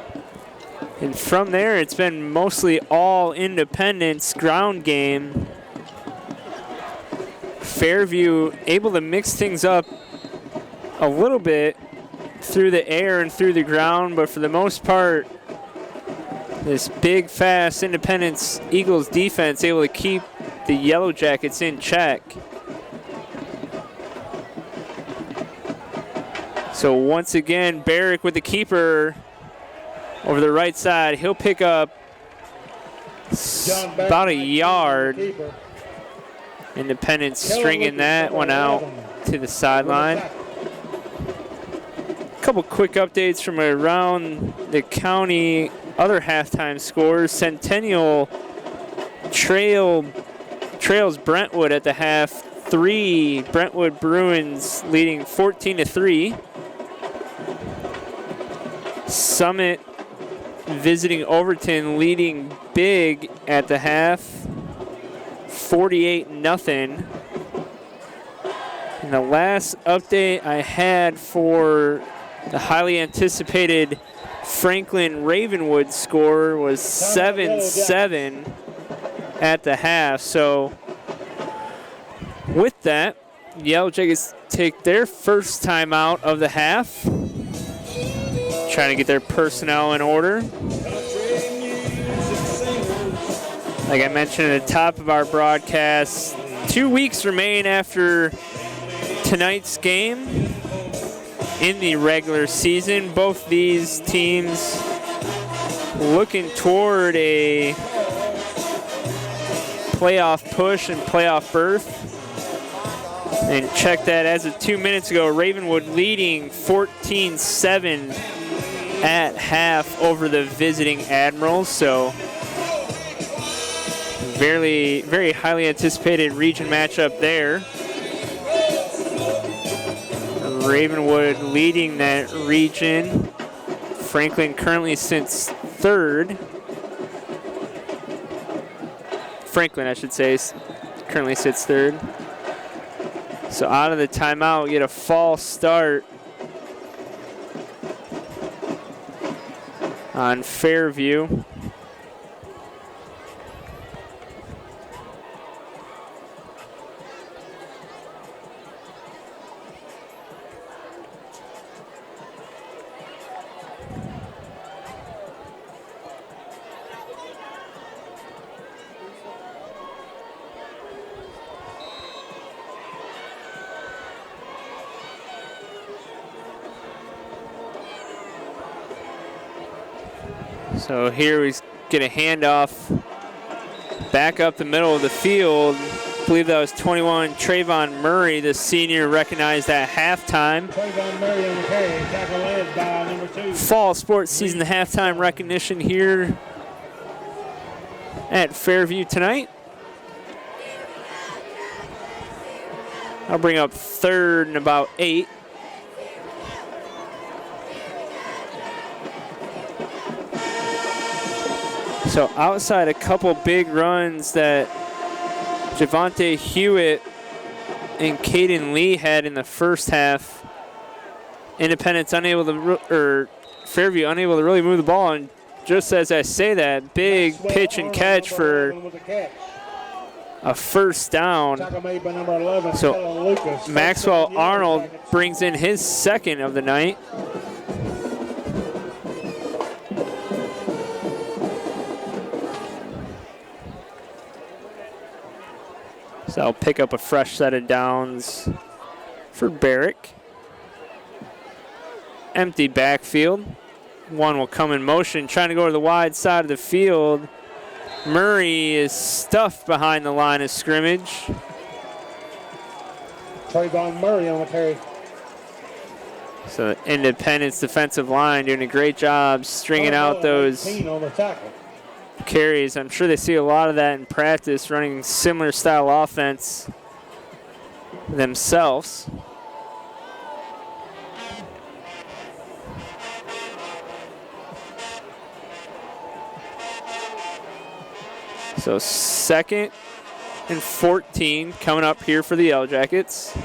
And from there, it's been mostly all Independence ground game. Fairview able to mix things up a little bit through the air and through the ground, but for the most part, this big, fast Independence Eagles defense able to keep the Yellow Jackets in check. So once again, Barrick with the keeper over the right side. He'll pick up about a yard. Independence stringing that one out to the sideline. A couple quick updates from around the county. Other halftime scores. Centennial trails Brentwood at the half 3. Brentwood Bruins leading 14-3. Summit visiting Overton leading big at the half, 48-0. And the last update I had for the highly anticipated Franklin Ravenwood score was 7-7 at the half. So with that, Yellow Jackets take their first timeout of the half, trying to get their personnel in order. Like I mentioned at the top of our broadcast, 2 weeks remain after tonight's game in the regular season. Both these teams looking toward a playoff push and playoff berth. And check that, as of 2 minutes ago, Ravenwood leading 14-7 at half over the visiting Admirals. So very, very highly anticipated region matchup there. Ravenwood leading that region. Franklin currently sits third. Franklin, I should say, currently sits third. So out of the timeout, we get a false start on Fairview. So here we get a handoff back up the middle of the field. I believe that was 21, Trayvon Murray, the senior, recognized at halftime. Trayvon Murray on the carry, tackle led by number 2. Fall sports season halftime recognition here at Fairview tonight. I'll bring up third and about 8. So outside a couple big runs that Javante Hewitt and Caden Lee had in the first half, Independence unable to, or Fairview unable to really move the ball. And just as I say that, big pitch and catch for a first down. So Maxwell Arnold brings in his second of the night. So I'll pick up a fresh set of downs for Barrick. Empty backfield. One will come in motion, trying to go to the wide side of the field. Murray is stuffed behind the line of scrimmage. Trayvon Murray on the carry. So Independence defensive line doing a great job stringing out those on the tackle. carries. I'm sure they see a lot of that in practice, running similar style offense themselves. So 2nd and 14 coming up here for the Yellow Jackets.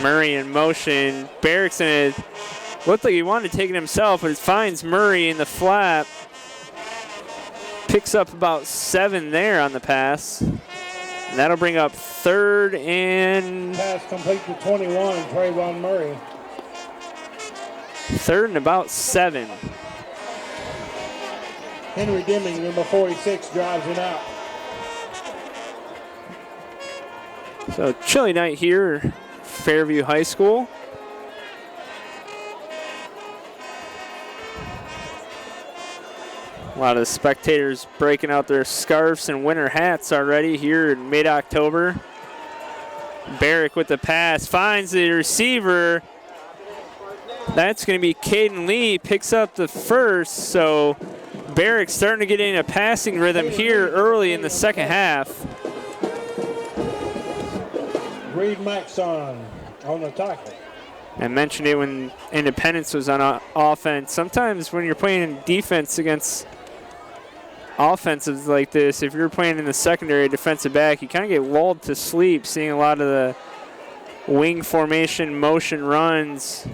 Murray in motion. Barrick's in it. Looked like he wanted to take it himself, but it finds Murray in the flap. Picks up about 7 there on the pass. And that'll bring up 3rd and... Pass complete to 21, Trayvon Murray. 3rd and about 7. Henry Deming, number 46, drives it out. So chilly night here, Fairview High School. A lot of the spectators breaking out their scarves and winter hats already here in mid-October. Barrick with the pass, finds the receiver. That's going to be Caden Lee, picks up the first. So Barrick starting to get in a passing rhythm here early in the second half. Reed Maxon on the tackle. I mentioned it when Independence was on offense. Sometimes when you're playing in defense against offensives like this, if you're playing in the secondary defensive back, you kind of get lulled to sleep seeing a lot of the wing formation, motion runs,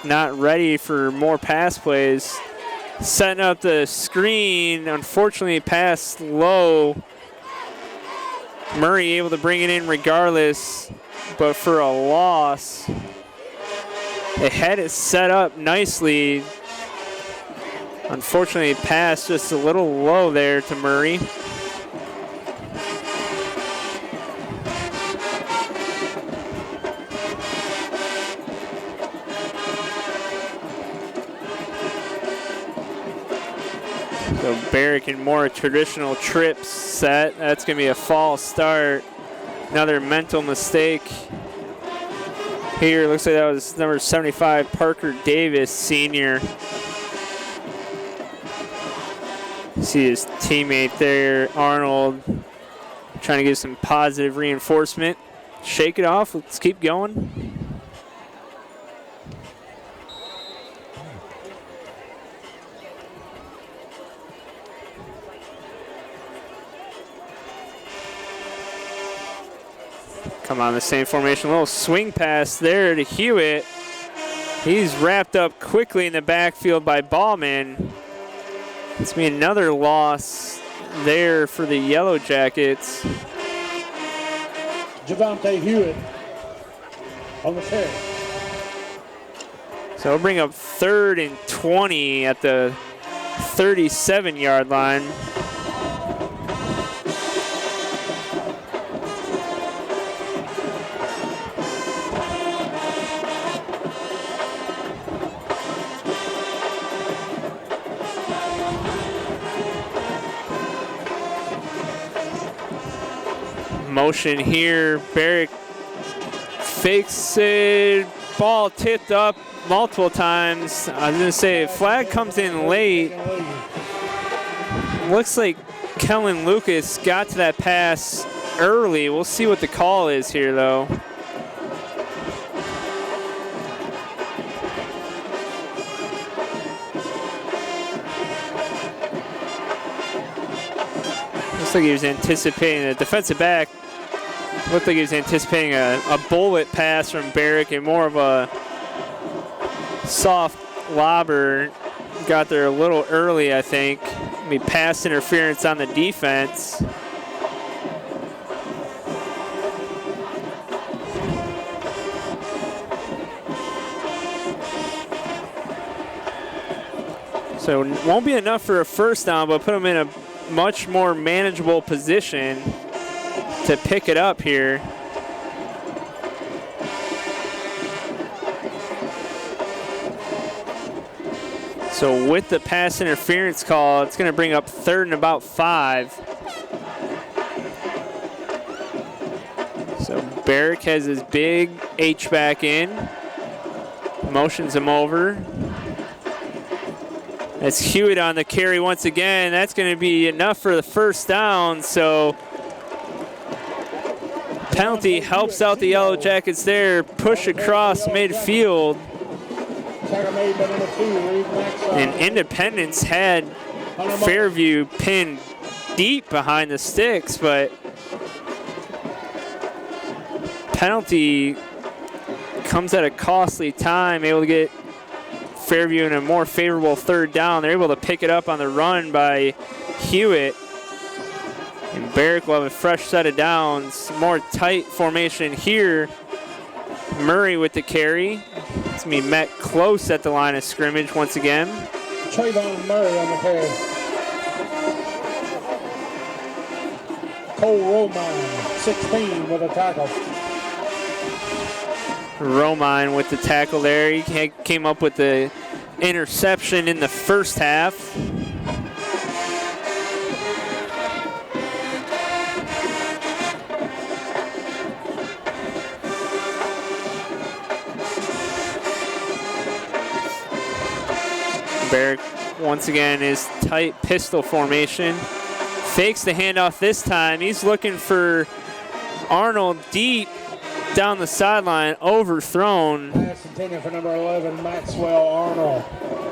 not ready for more pass plays. Setting up the screen, unfortunately passed low. Murray able to bring it in regardless, but for a loss. They had it set up nicely. Unfortunately, passed just a little low there to Murray. So Barrick in more traditional trips set. That's going to be a false start. Another mental mistake here. Looks like that was number 75, Parker Davis, senior. See his teammate there, Arnold, trying to give some positive reinforcement. Shake it off. Let's keep going. Come on, the same formation. A little swing pass there to Hewitt. He's wrapped up quickly in the backfield by Ballman. It's be another loss there for the Yellow Jackets. Javante Hewitt on the carry. So we'll bring up 3rd and 20 at the 37-yard line. Motion here, Barrick fakes it, ball tipped up multiple times. I was gonna say, flag comes in late. Looks like Kellen Lucas got to that pass early. We'll see what the call is here though. Looks like he was anticipating a defensive back. Looked like he was anticipating a bullet pass from Barrick and more of a soft lobber. Got there a little early, I think. Maybe pass interference on the defense. So it won't be enough for a first down, but put him in a much more manageable position to pick it up here. So with the pass interference call, it's going to bring up 3rd and about 5. So Barrick has his big H-back in, motions him over. That's Hewitt on the carry once again. That's going to be enough for the first down. So penalty helps out the Yellow Jackets there. Push across midfield. And Independence had Fairview pinned deep behind the sticks, but penalty comes at a costly time, able to get Fairview in a more favorable 3rd down. They're able to pick it up on the run by Hewitt. And Barrick will have a fresh set of downs. More tight formation here. Murray with the carry. It's going to be met close at the line of scrimmage once again. Trayvon Murray on the carry. Cole Romine, 16 with a tackle. Romine with the tackle there. He came up with the interception in the first half. Barrick once again is tight pistol formation. Fakes the handoff this time. He's looking for Arnold deep. down the sideline, overthrown. Pass intended for number 11, Maxwell Arnold.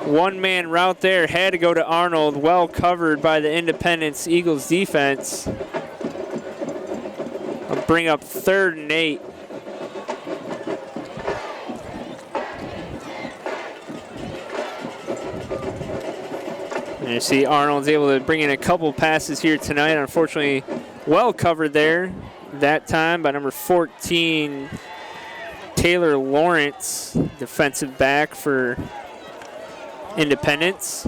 One-man route there, had to go to Arnold, well covered by the Independence Eagles defense. I'll bring up 3rd and 8. And you see Arnold's able to bring in a couple passes here tonight. Unfortunately, well covered there that time by number 14, Taylor Lawrence, defensive back for Independence.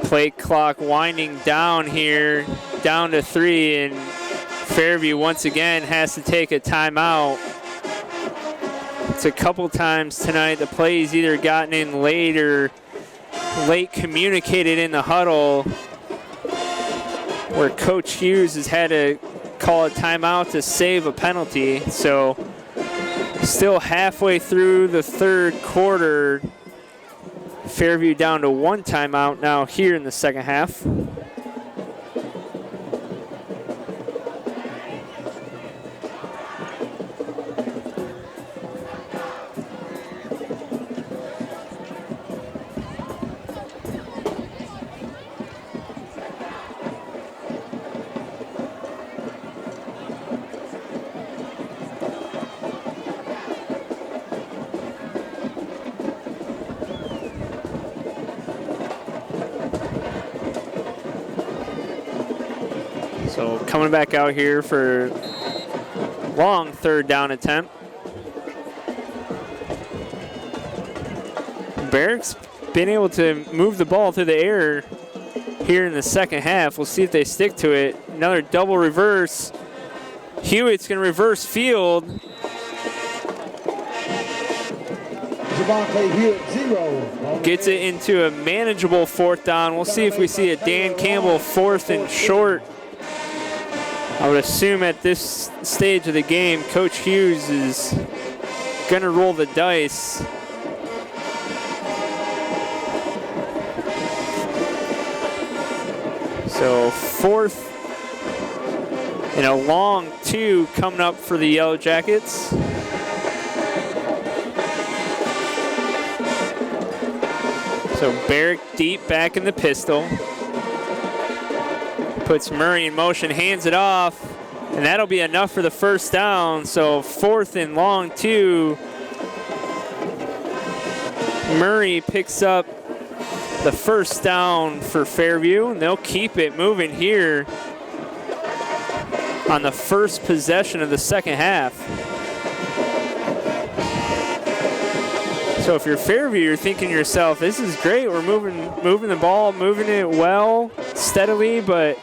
Play clock winding down here, down to 3, and Fairview once again has to take a timeout. It's a couple times tonight the play's either gotten in late or late communicated in the huddle where Coach Hughes has had to call a timeout to save a penalty. So still halfway through the 3rd quarter. Fairview down to 1 timeout now here in the 2nd half. So coming back out here for long 3rd down attempt. Barrick's been able to move the ball through the air here in the 2nd half. We'll see if they stick to it. Another double reverse. Hewitt's going to reverse field. Javante Hewitt, 0. Gets it into a manageable 4th down. We'll see if we see a Dan Campbell 4th and short. I would assume at this stage of the game, Coach Hughes is going to roll the dice. So 4th and a long 2 coming up for the Yellow Jackets. So Barrick deep back in the pistol. Puts Murray in motion, hands it off, and that'll be enough for the 1st down. So 4th and long 2. Murray picks up the 1st down for Fairview, and they'll keep it moving here on the 1st possession of the 2nd half. So if you're Fairview, you're thinking to yourself, this is great. We're moving the ball, moving it well, steadily, but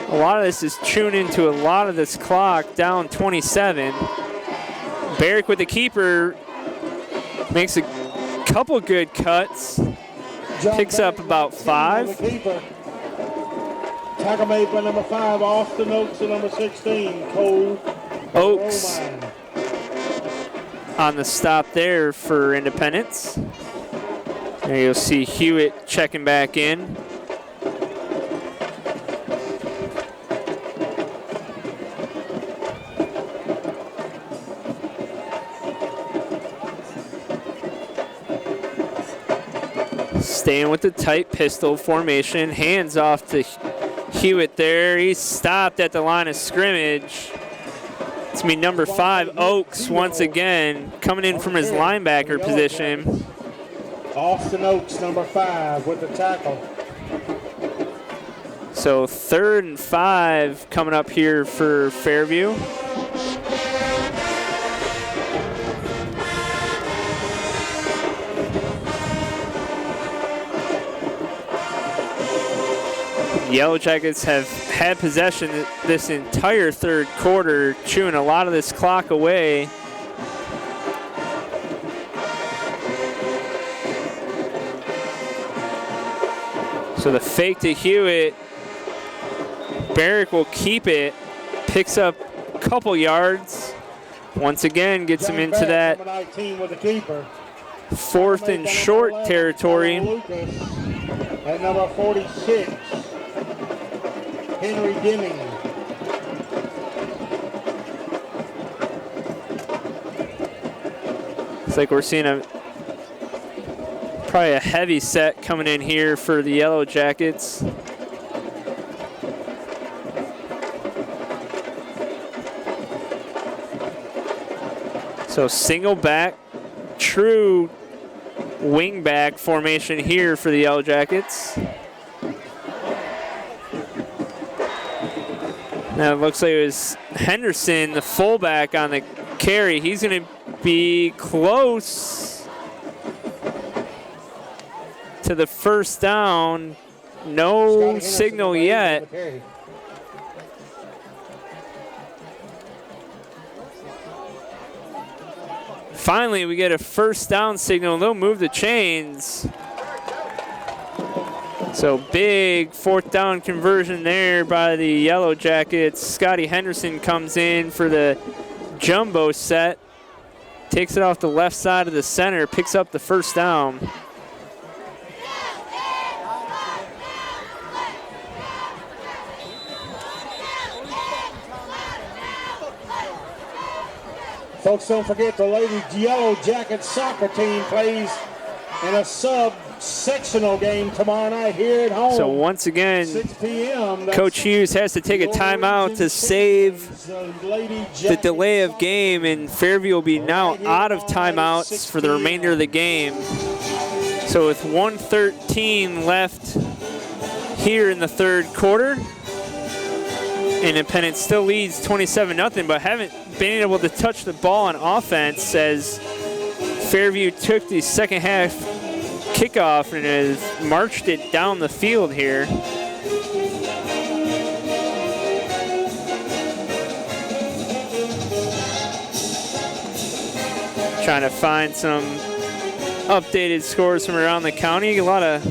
a lot of this is chewing into a lot of this clock, down 27. Barrick with the keeper makes a couple good cuts, picks up about 5. Tackle made by number 5, Austin Oaks, and number 16, Cole Oaks Romine. On the stop there for Independence. There you'll see Hewitt checking back in. Staying with the tight pistol formation, hands off to Hewitt there. He's stopped at the line of scrimmage. It's me number 5, Oaks, once again, coming in from his linebacker position. Austin Oaks, number 5, with the tackle. So 3rd and 5 coming up here for Fairview. Yellow Jackets have had possession this entire 3rd quarter, chewing a lot of this clock away. So the fake to Hewitt. Barrick will keep it, picks up a couple yards. Once again, gets him into that 4th and short territory. And number 46. Henry Deming. It's like we're seeing probably a heavy set coming in here for the Yellow Jackets. So single back, true wing back formation here for the Yellow Jackets. Now it looks like it was Henderson, the fullback on the carry. He's going to be close to the first down. No signal yet. Finally, we get a first down signal. They'll move the chains. So big fourth down conversion there by the Yellow Jackets. Scotty Henderson comes in for the jumbo set. Takes it off the left side of the center, picks up the first down. Folks, don't forget the Lady Yellow Jacket soccer team plays in a sub-sectional game tomorrow night here at home. So once again, 6 p.m. Coach Hughes has to take a timeout to save the delay of game, and Fairview will be now out of timeouts for the remainder of the game. So with 1:13 left here in the third quarter, Independence still leads 27-0, but haven't been able to touch the ball on offense as Fairview took the second half kickoff and has marched it down the field here. Trying to find some updated scores from around the county. A lot of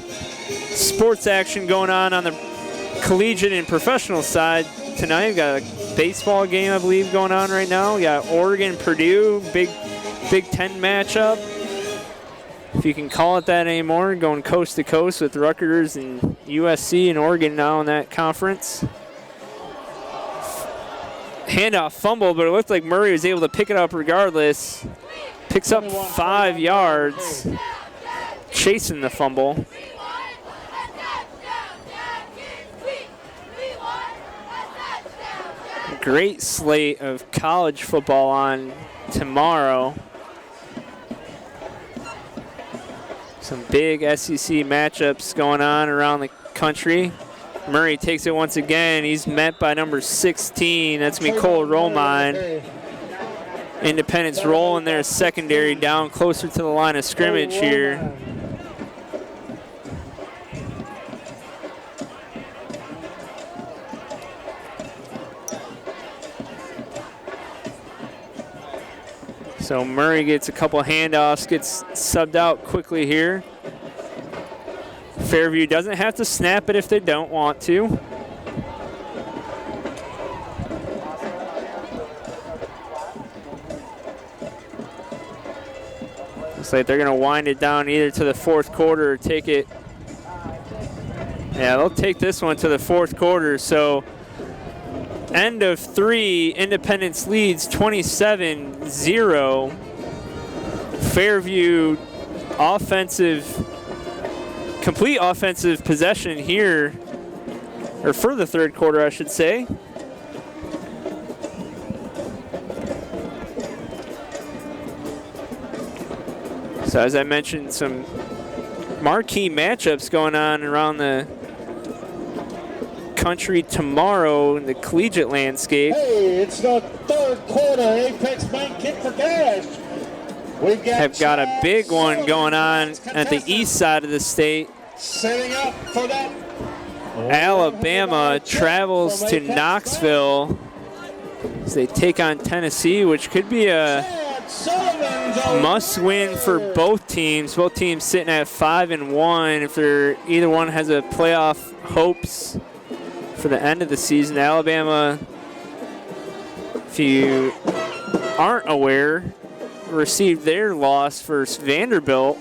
sports action going on the collegiate and professional side tonight. We've got a baseball game, I believe, going on right now. We got Oregon, Purdue, Big Ten matchup, if you can call it that anymore, going coast to coast with Rutgers and USC and Oregon now in that conference. Handoff fumble, but it looked like Murray was able to pick it up regardless. Picks up 5 yards, chasing the fumble. Great slate of college football on tomorrow. Some big SEC matchups going on around the country. Murray takes it once again. He's met by number 16. That's Nicole Romine. Independence rolling their secondary down closer to the line of scrimmage here. So Murray gets a couple handoffs, gets subbed out quickly here. Fairview doesn't have to snap it if they don't want to. Looks like they're going to wind it down either to the fourth quarter or take it. Yeah, they'll take this one to the fourth quarter. So end of 3, Independence leads 27-0. Fairview complete offensive possession here, or for the third quarter, I should say. So as I mentioned, some marquee matchups going on around the country tomorrow in the collegiate landscape. Hey, it's the third quarter. Apex Bank kick for cash. We've got a big one going on at the east side of the state. Setting up for that. Alabama travels to Knoxville as they take on Tennessee, which could be a must-win for both teams. Both teams sitting at 5-1. If either one has a playoff hopes for the end of the season. Alabama, if you aren't aware, received their loss versus Vanderbilt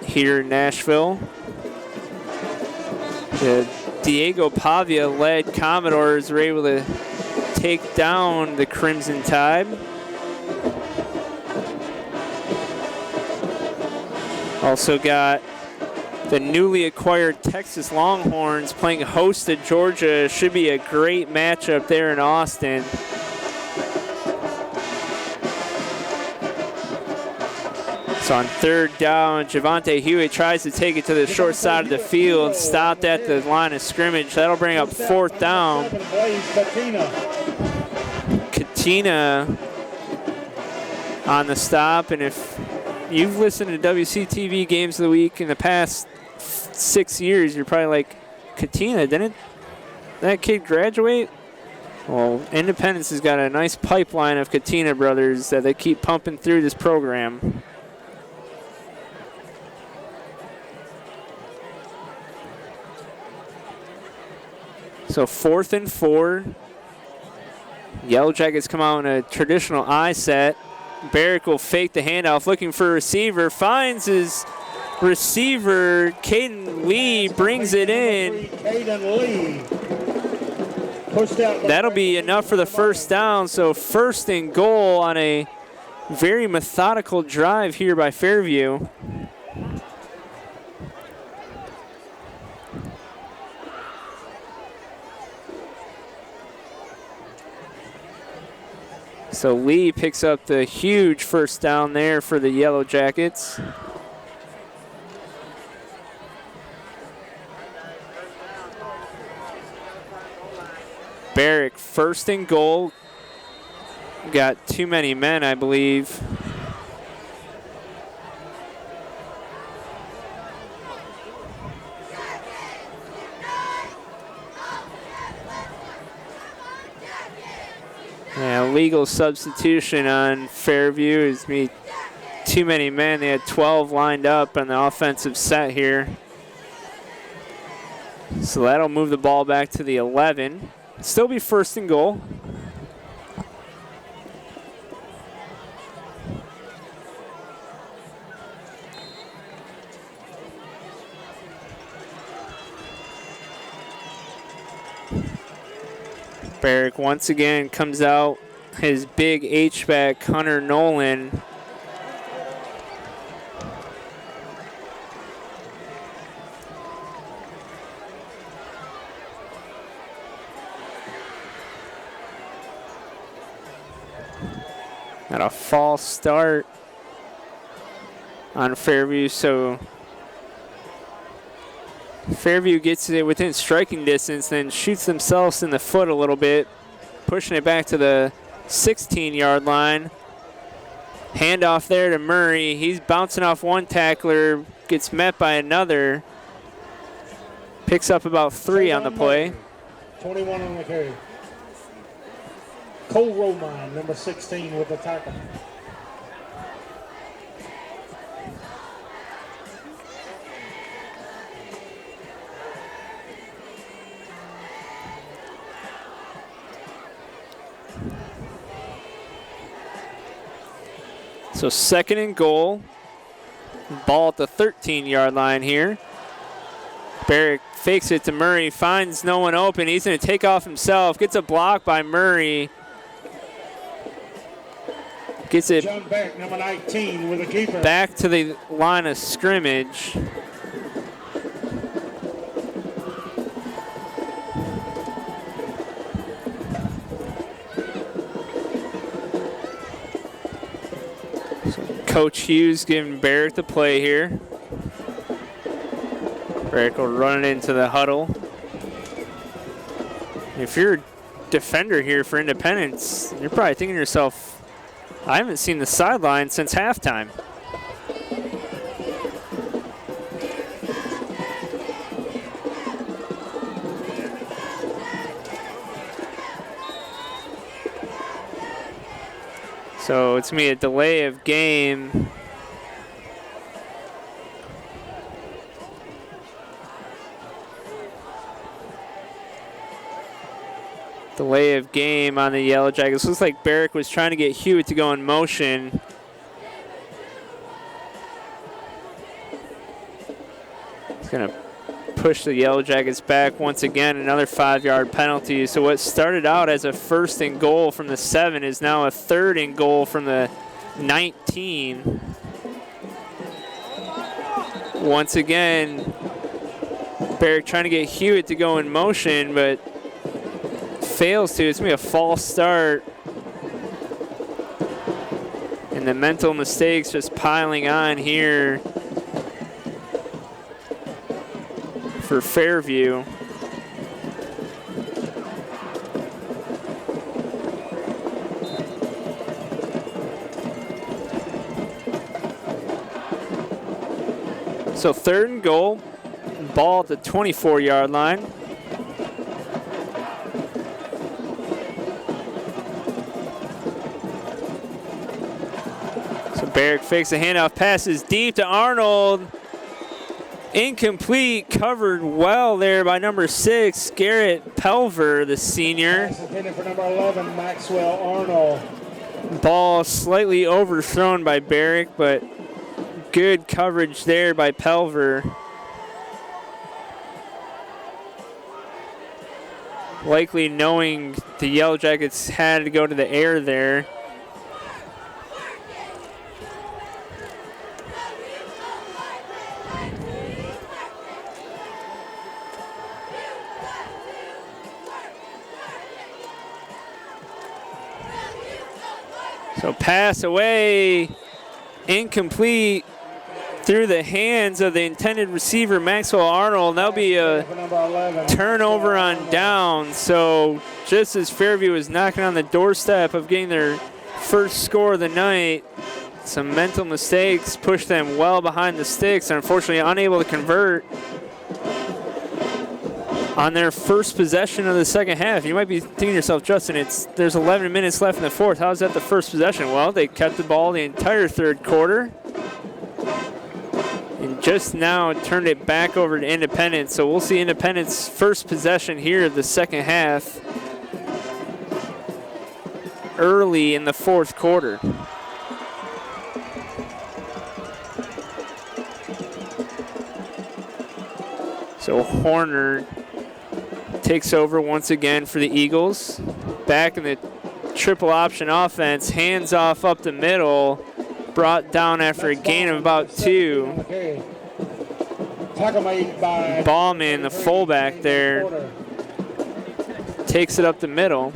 here in Nashville. The Diego Pavia-led Commodores were able to take down the Crimson Tide. Also got the newly acquired Texas Longhorns playing host to Georgia. Should be a great matchup there in Austin. So on third down, Javante Hewitt tries to take it to the short side of the field, stopped at the line of scrimmage. That'll bring up fourth down. Katina on the stop, and if you've listened to WCTV Games of the Week in the past 6 years, you're probably like, Katina, didn't that kid graduate? Well, Independence has got a nice pipeline of Katina brothers that they keep pumping through this program. So 4th and 4. Yellow Jackets come out in a traditional I set. Barrick will fake the handoff, looking for a receiver, finds his receiver. Caden Lee brings it in. That'll be enough for the first down. So 1st and goal on a very methodical drive here by Fairview. So Lee picks up the huge first down there for the Yellow Jackets. Barrick 1st and goal. Got too many men, I believe. Yeah, legal substitution on Fairview. Is me too many men. They had 12 lined up on the offensive set here. So that'll move the ball back to the 11. Still be 1st and goal. Barrick once again comes out his big H-back, Hunter Nolan. Got a false start on Fairview, so Fairview gets it within striking distance, then shoots themselves in the foot a little bit, pushing it back to the 16-yard line. Handoff there to Murray. He's bouncing off one tackler, gets met by another. Picks up about 3 on the play. 21 on the carry. Cole Romine, number 16, with the tackle. So 2nd and goal. Ball at the 13-yard line here. Barrick fakes it to Murray, finds no one open. He's going to take off himself, gets a block by Murray. Gets it John Beck, number 19, with a keeper. Back to the line of scrimmage. Coach Hughes giving Barrick the play here. Barrick will run it into the huddle. If you're a defender here for Independence, you're probably thinking to yourself, I haven't seen the sideline since halftime. So it's going to be a delay of game. Delay of game on the Yellow Jackets. Looks like Barrick was trying to get Hewitt to go in motion. It's going to push the Yellow Jackets back once again. Another 5-yard penalty. So what started out as a 1st and goal from the 7 is now a 3rd and goal from the 19. Once again, Barrick trying to get Hewitt to go in motion, but fails to. It's going to be a false start. And the mental mistakes just piling on here for Fairview. So 3rd and goal, ball at the 24-yard line. So Barrick fakes a handoff, passes deep to Arnold. Incomplete, covered well there by number 6, Garrett Pelver, the senior. Pass intended for number 11, Maxwell Arnold. Ball slightly overthrown by Barrick, but good coverage there by Pelver. Likely knowing the Yellow Jackets had to go to the air there. So pass away, incomplete through the hands of the intended receiver, Maxwell Arnold. That'll be a turnover on down. So just as Fairview was knocking on the doorstep of getting their first score of the night, some mental mistakes pushed them well behind the sticks, and unfortunately unable to convert on their first possession of the second half. You might be thinking to yourself, Justin, there's 11 minutes left in the fourth. How is that the first possession? Well, they kept the ball the entire 3rd quarter and just now turned it back over to Independence. So we'll see Independence first possession here of the second half early in the 4th quarter. So Horner takes over once again for the Eagles. Back in the triple option offense, hands off up the middle, brought down after a gain of about 2. Ballman, the fullback there, takes it up the middle.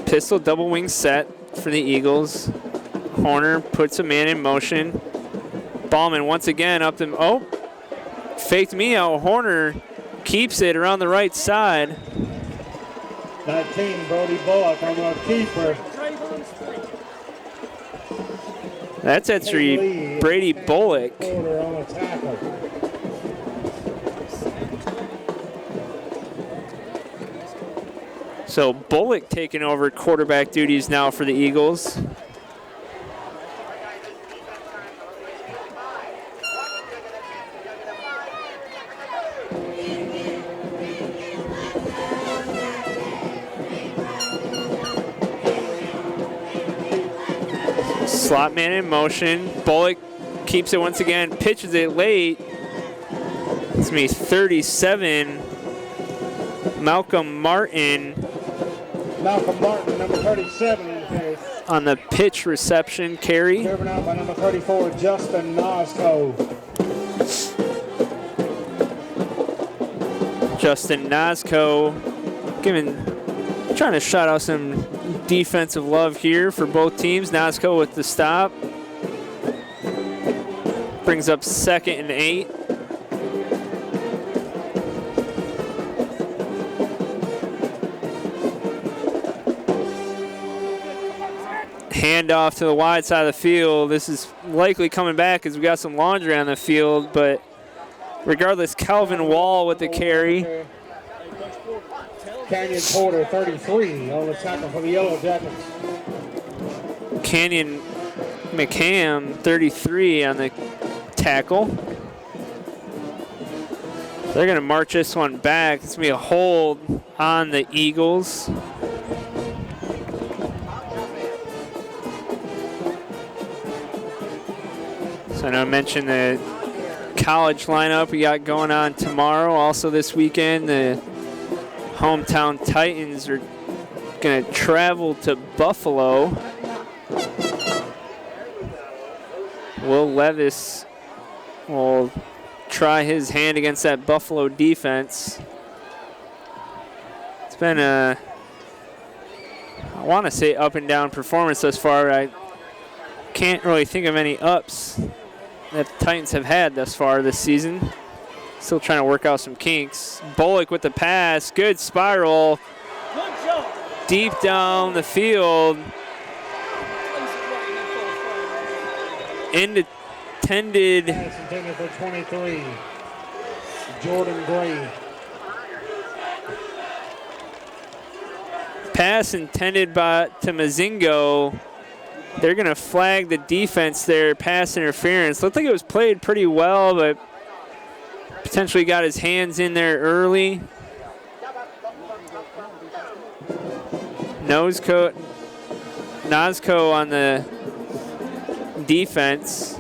Pistol double wing set for the Eagles. Horner puts a man in motion. Ballman once again up to, oh, faked me out. Horner keeps it around the right side. 19, Brody Bullock on the keeper. That's actually Brady Bullock. On the tackle. So Bullock taking over quarterback duties now for the Eagles. Slot man in motion. Bullock keeps it once again, pitches it late. It's going to be 37. Malcolm Martin, number 37, on the pitch reception carry. Serving out by number 34, Justin Nosco. Justin Nosco trying to shout out some defensive love here for both teams. Nosco with the stop. Brings up 2nd and 8. Handoff to the wide side of the field. This is likely coming back because we got some laundry on the field, but regardless, Calvin Wall with the carry. Canyon Porter, 33, on the tackle for the Yellow Jackets. Canyon McCam, 33 on the tackle. They're going to march this one back. It's going to be a hold on the Eagles. So I know I mentioned the college lineup we got going on tomorrow. Also this weekend, the hometown Titans are going to travel to Buffalo. Will Levis will try his hand against that Buffalo defense. It's been a, I want to say, up and down performance thus far. I can't really think of any ups that the Titans have had thus far this season. Still trying to work out some kinks. Bullock with the pass. Good spiral. Deep down the field. Intended. Pass intended for 23. Jordan Gray. Pass intended to Mazingo. They're going to flag the defense there. Pass interference. Looked like it was played pretty well, but potentially got his hands in there early. Nazco on the defense.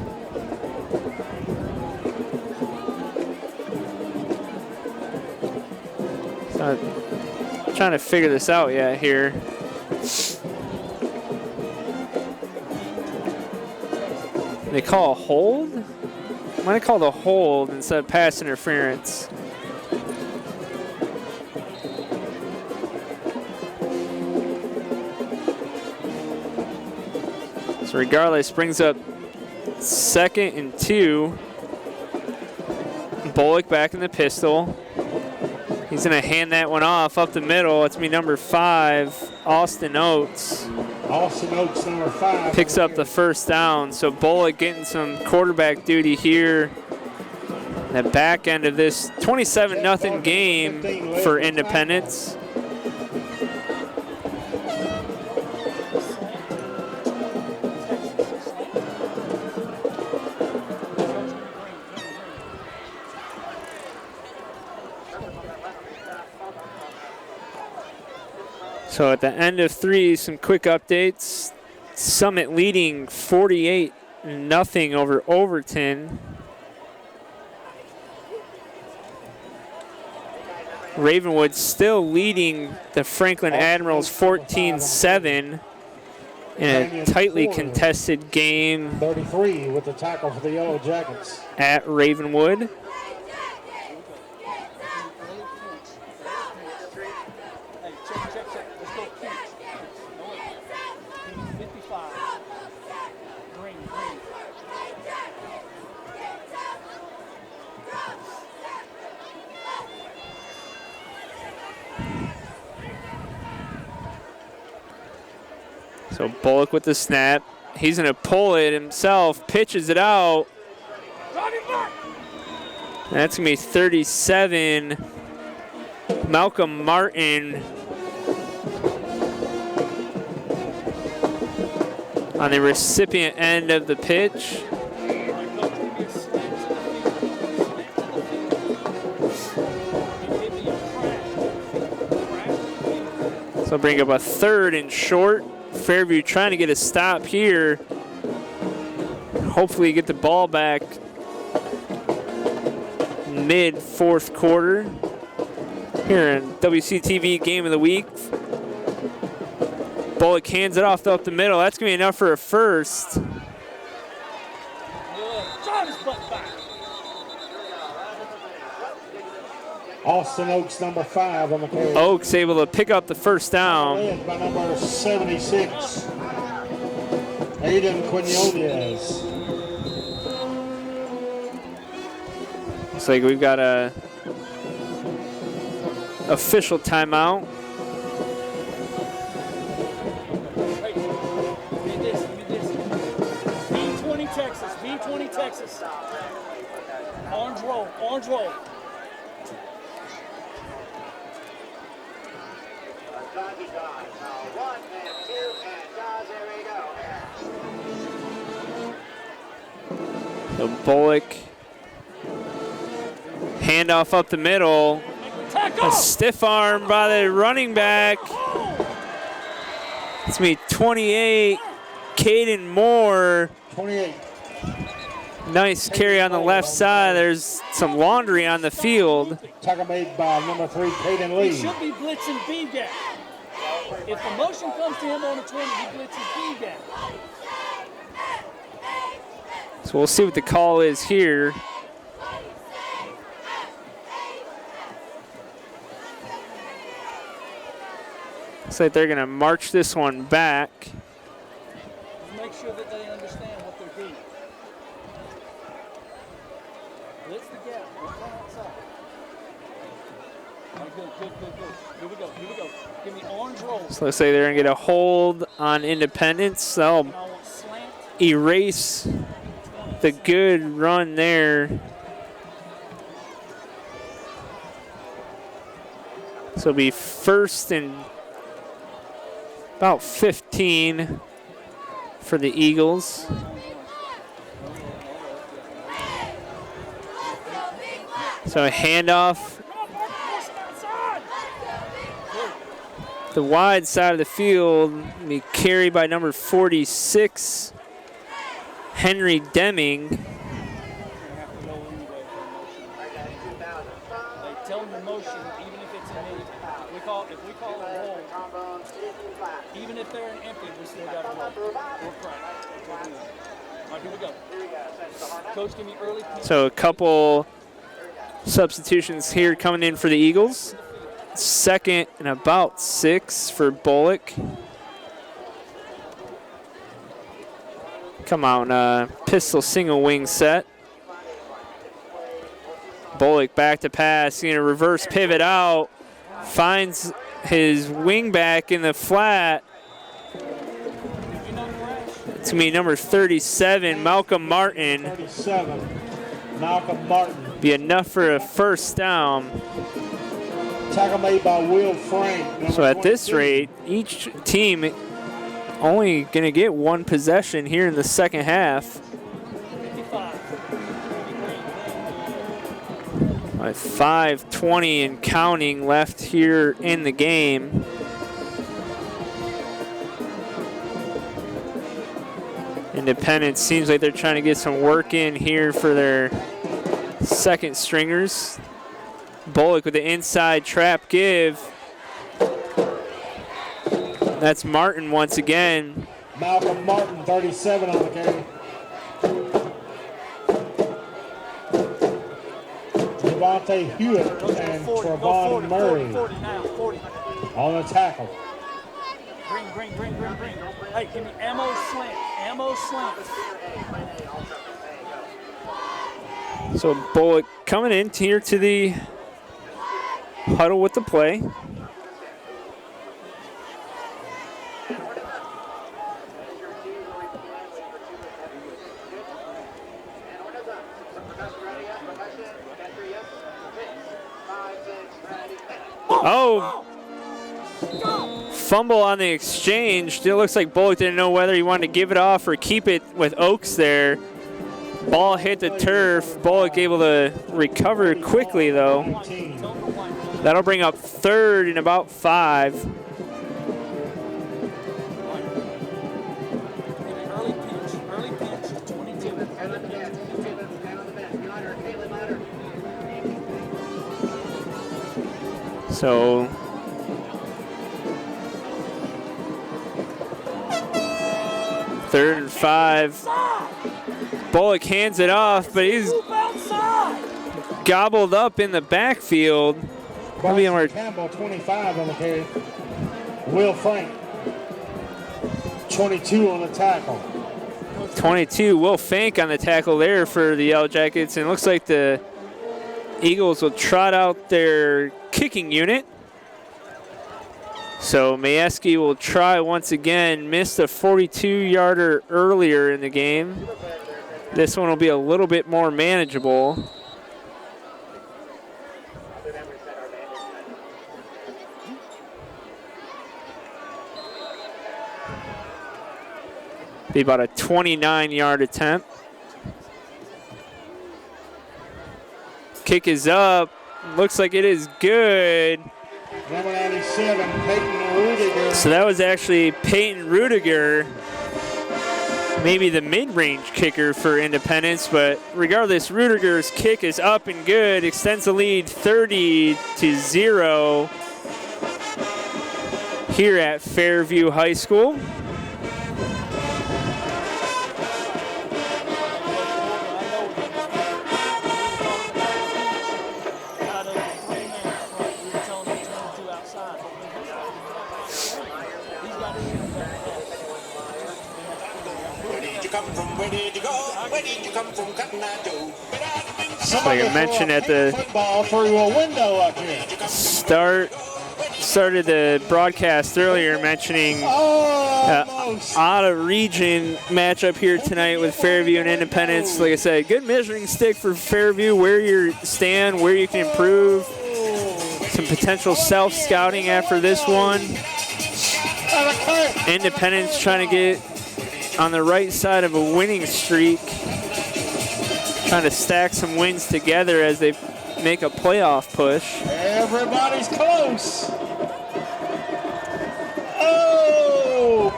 So, trying to figure this out yet here. They call a hold? Might have called a hold instead of pass interference. So regardless, brings up 2nd and 2. Bullock back in the pistol. He's going to hand that one off up the middle. It's me number 5, Austin Oates. Austin Oates, number 5. Picks up the first down. So Bullock getting some quarterback duty here. The back end of this 27-0 game for Independence. So at the end of 3, some quick updates. Summit leading 48-0 over Overton. Ravenwood still leading the Franklin Admirals 14-7 in a tightly contested game 33 with the tackle for the Yellow Jackets. At Ravenwood. So Bullock with the snap. He's going to pull it himself, pitches it out. That's going to be 37. Malcolm Martin on the recipient end of the pitch. So bring up a 3rd and short. Fairview trying to get a stop here. Hopefully get the ball back mid-4th quarter here in WCTV Game of the Week. Bullock hands it off up the middle. That's going to be enough for a first. Austin Oates, number 5 on the carry. Oaks able to pick up the first down. Led by number 76, Aiden Quinones. Looks like we've got a official timeout. B20 Texas, B20 Texas. Orange roll, orange roll. So Bullock, handoff up the middle. A stiff arm by the running back. It's me 28, Caden Moore. 28. Nice carry on the left side. There's some laundry on the field. Tackle made by number 3, Caden He Lee. should be blitzing B gap. If the motion comes to him on the 20, he blitzes B gap. So we'll see what the call is here. Looks like they're going to march this one back. Just make sure that they understand what they're doing. Blitz the gap. Don't run outside. All right, good. Here we go. Give me orange roll. So let's say they're going to get a hold on Independence. They'll And I want slant. erase the good run there. So it'll be first and about 15 for the Eagles. So a handoff. The wide side of the field, be carried by number 46, Henry Deming. They tell them the motion, even if it's a need. If we call a roll, even if they're an empty, we still got a roll. We're correct. All right, here we go. Coach, give me early. So a couple substitutions here coming in for the Eagles. Second and about 6 for Bullock. Come on, pistol single wing set. Bullock back to pass, a reverse pivot out. Finds his wing back in the flat. It's going to be number 37, Malcolm Martin. 37, Malcolm Martin. Be enough for a first down. Tackle made by Will Frank. So at this rate, each team only going to get one possession here in the second half. With 5:20 and counting left here in the game. Independence seems like they're trying to get some work in here for their second stringers. Bullock with the inside trap give. That's Martin once again. Malcolm Martin, 37 on the carry. Devontae Hewitt and Trevon Murray 40 on the tackle. Bring. Hey, give me ammo slant. So Bullock coming in here to the huddle with the play. Oh! Fumble on the exchange. Still looks like Bullock didn't know whether he wanted to give it off or keep it with Oaks there. Ball hit the turf. Bullock able to recover quickly, though. That'll bring up third and about 5. Early pinch, 22. So third and 5. Bullock hands it off, but he's gobbled up in the backfield. Campbell, 25 on the carry. Will Frank, 22 on the tackle. 22, Will Fank on the tackle there for the Yellow Jackets. And it looks like the Eagles will trot out their kicking unit. So Majewski will try once again. Missed a 42-yarder earlier in the game. This one will be a little bit more manageable. Be about a 29-yard attempt. Kick is up. Looks like it is good. Number 97, Peyton Rudiger. So that was actually Peyton Rudiger maybe the mid-range kicker for Independence, but regardless, Rudiger's kick is up and good, extends the lead 30-0 here at Fairview High School. Like I mentioned at the started the broadcast earlier, mentioning out of region matchup here tonight with Fairview and Independence. Like I said, good measuring stick for Fairview, where you stand, where you can improve. Some potential self-scouting after this one. Independence trying to get on the right side of a winning streak, trying to stack some wins together as they make a playoff push. Everybody's close. Oh!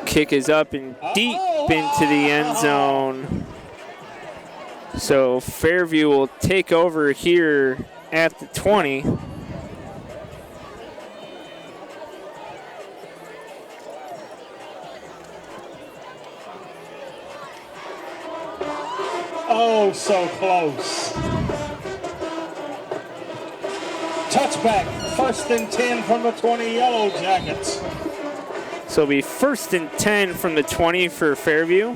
Kick is up and deep into the end zone. So Fairview will take over here at the 20. Oh, so close. Touchback, 1st and 10 from the 20 Yellow Jackets. So it'll be 1st and 10 from the 20 for Fairview.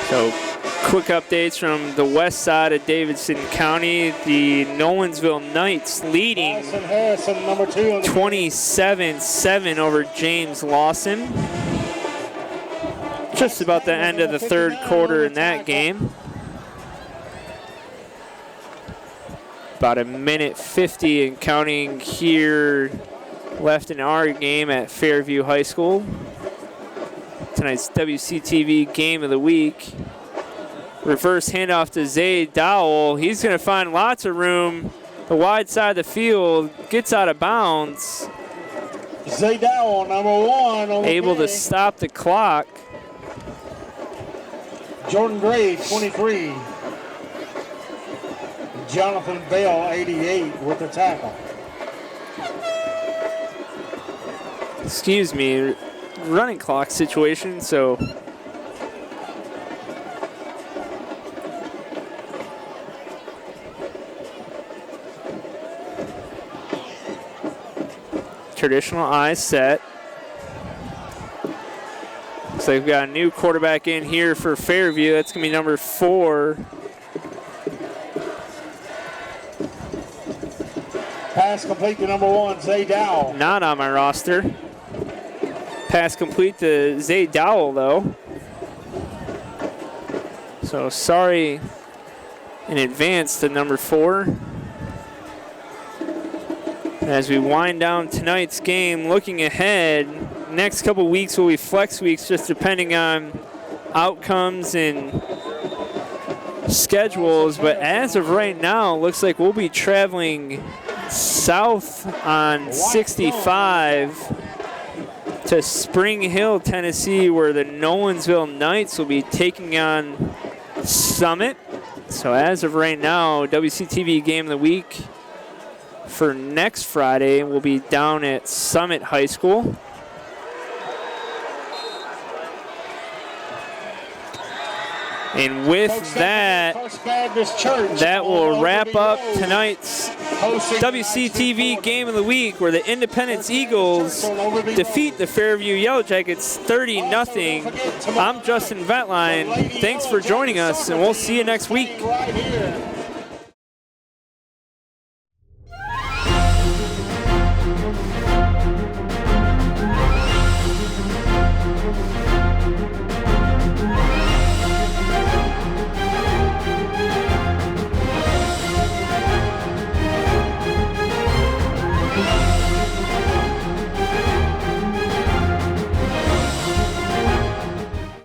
So quick updates from the west side of Davidson County. The Nolensville Knights leading 27-7 over James Lawson. Just about the end of the third quarter in that game. About a minute 50 and counting here left in our game at Fairview High School. Tonight's WCTV Game of the Week. Reverse handoff to Zay Dowell. He's going to find lots of room. The wide side of the field gets out of bounds. Zay Dowell, number 1. Able to stop the clock. Jordan Gray, 23. Jonathan Bell, 88, with the tackle. Excuse me. Running clock situation, so traditional eyes set. Looks like we've got a new quarterback in here for Fairview. That's going to be number 4. Pass complete to number 1, Zay Dowell. Not on my roster. Pass complete to Zay Dowell, though. So sorry in advance to number 4. As we wind down tonight's game, looking ahead, next couple weeks will be flex weeks, just depending on outcomes and schedules. But as of right now, it looks like we'll be traveling south on 65 to Spring Hill, Tennessee, where the Nolensville Knights will be taking on Summit. So as of right now, WCTV Game of the Week for next Friday will be down at Summit High School. And with that, that will wrap up tonight's WCTV Game of the Week, where the Independence Eagles defeat the Fairview Yellow Jackets 30-0. I'm Justin Ventline. Thanks for joining us, and we'll see you next week.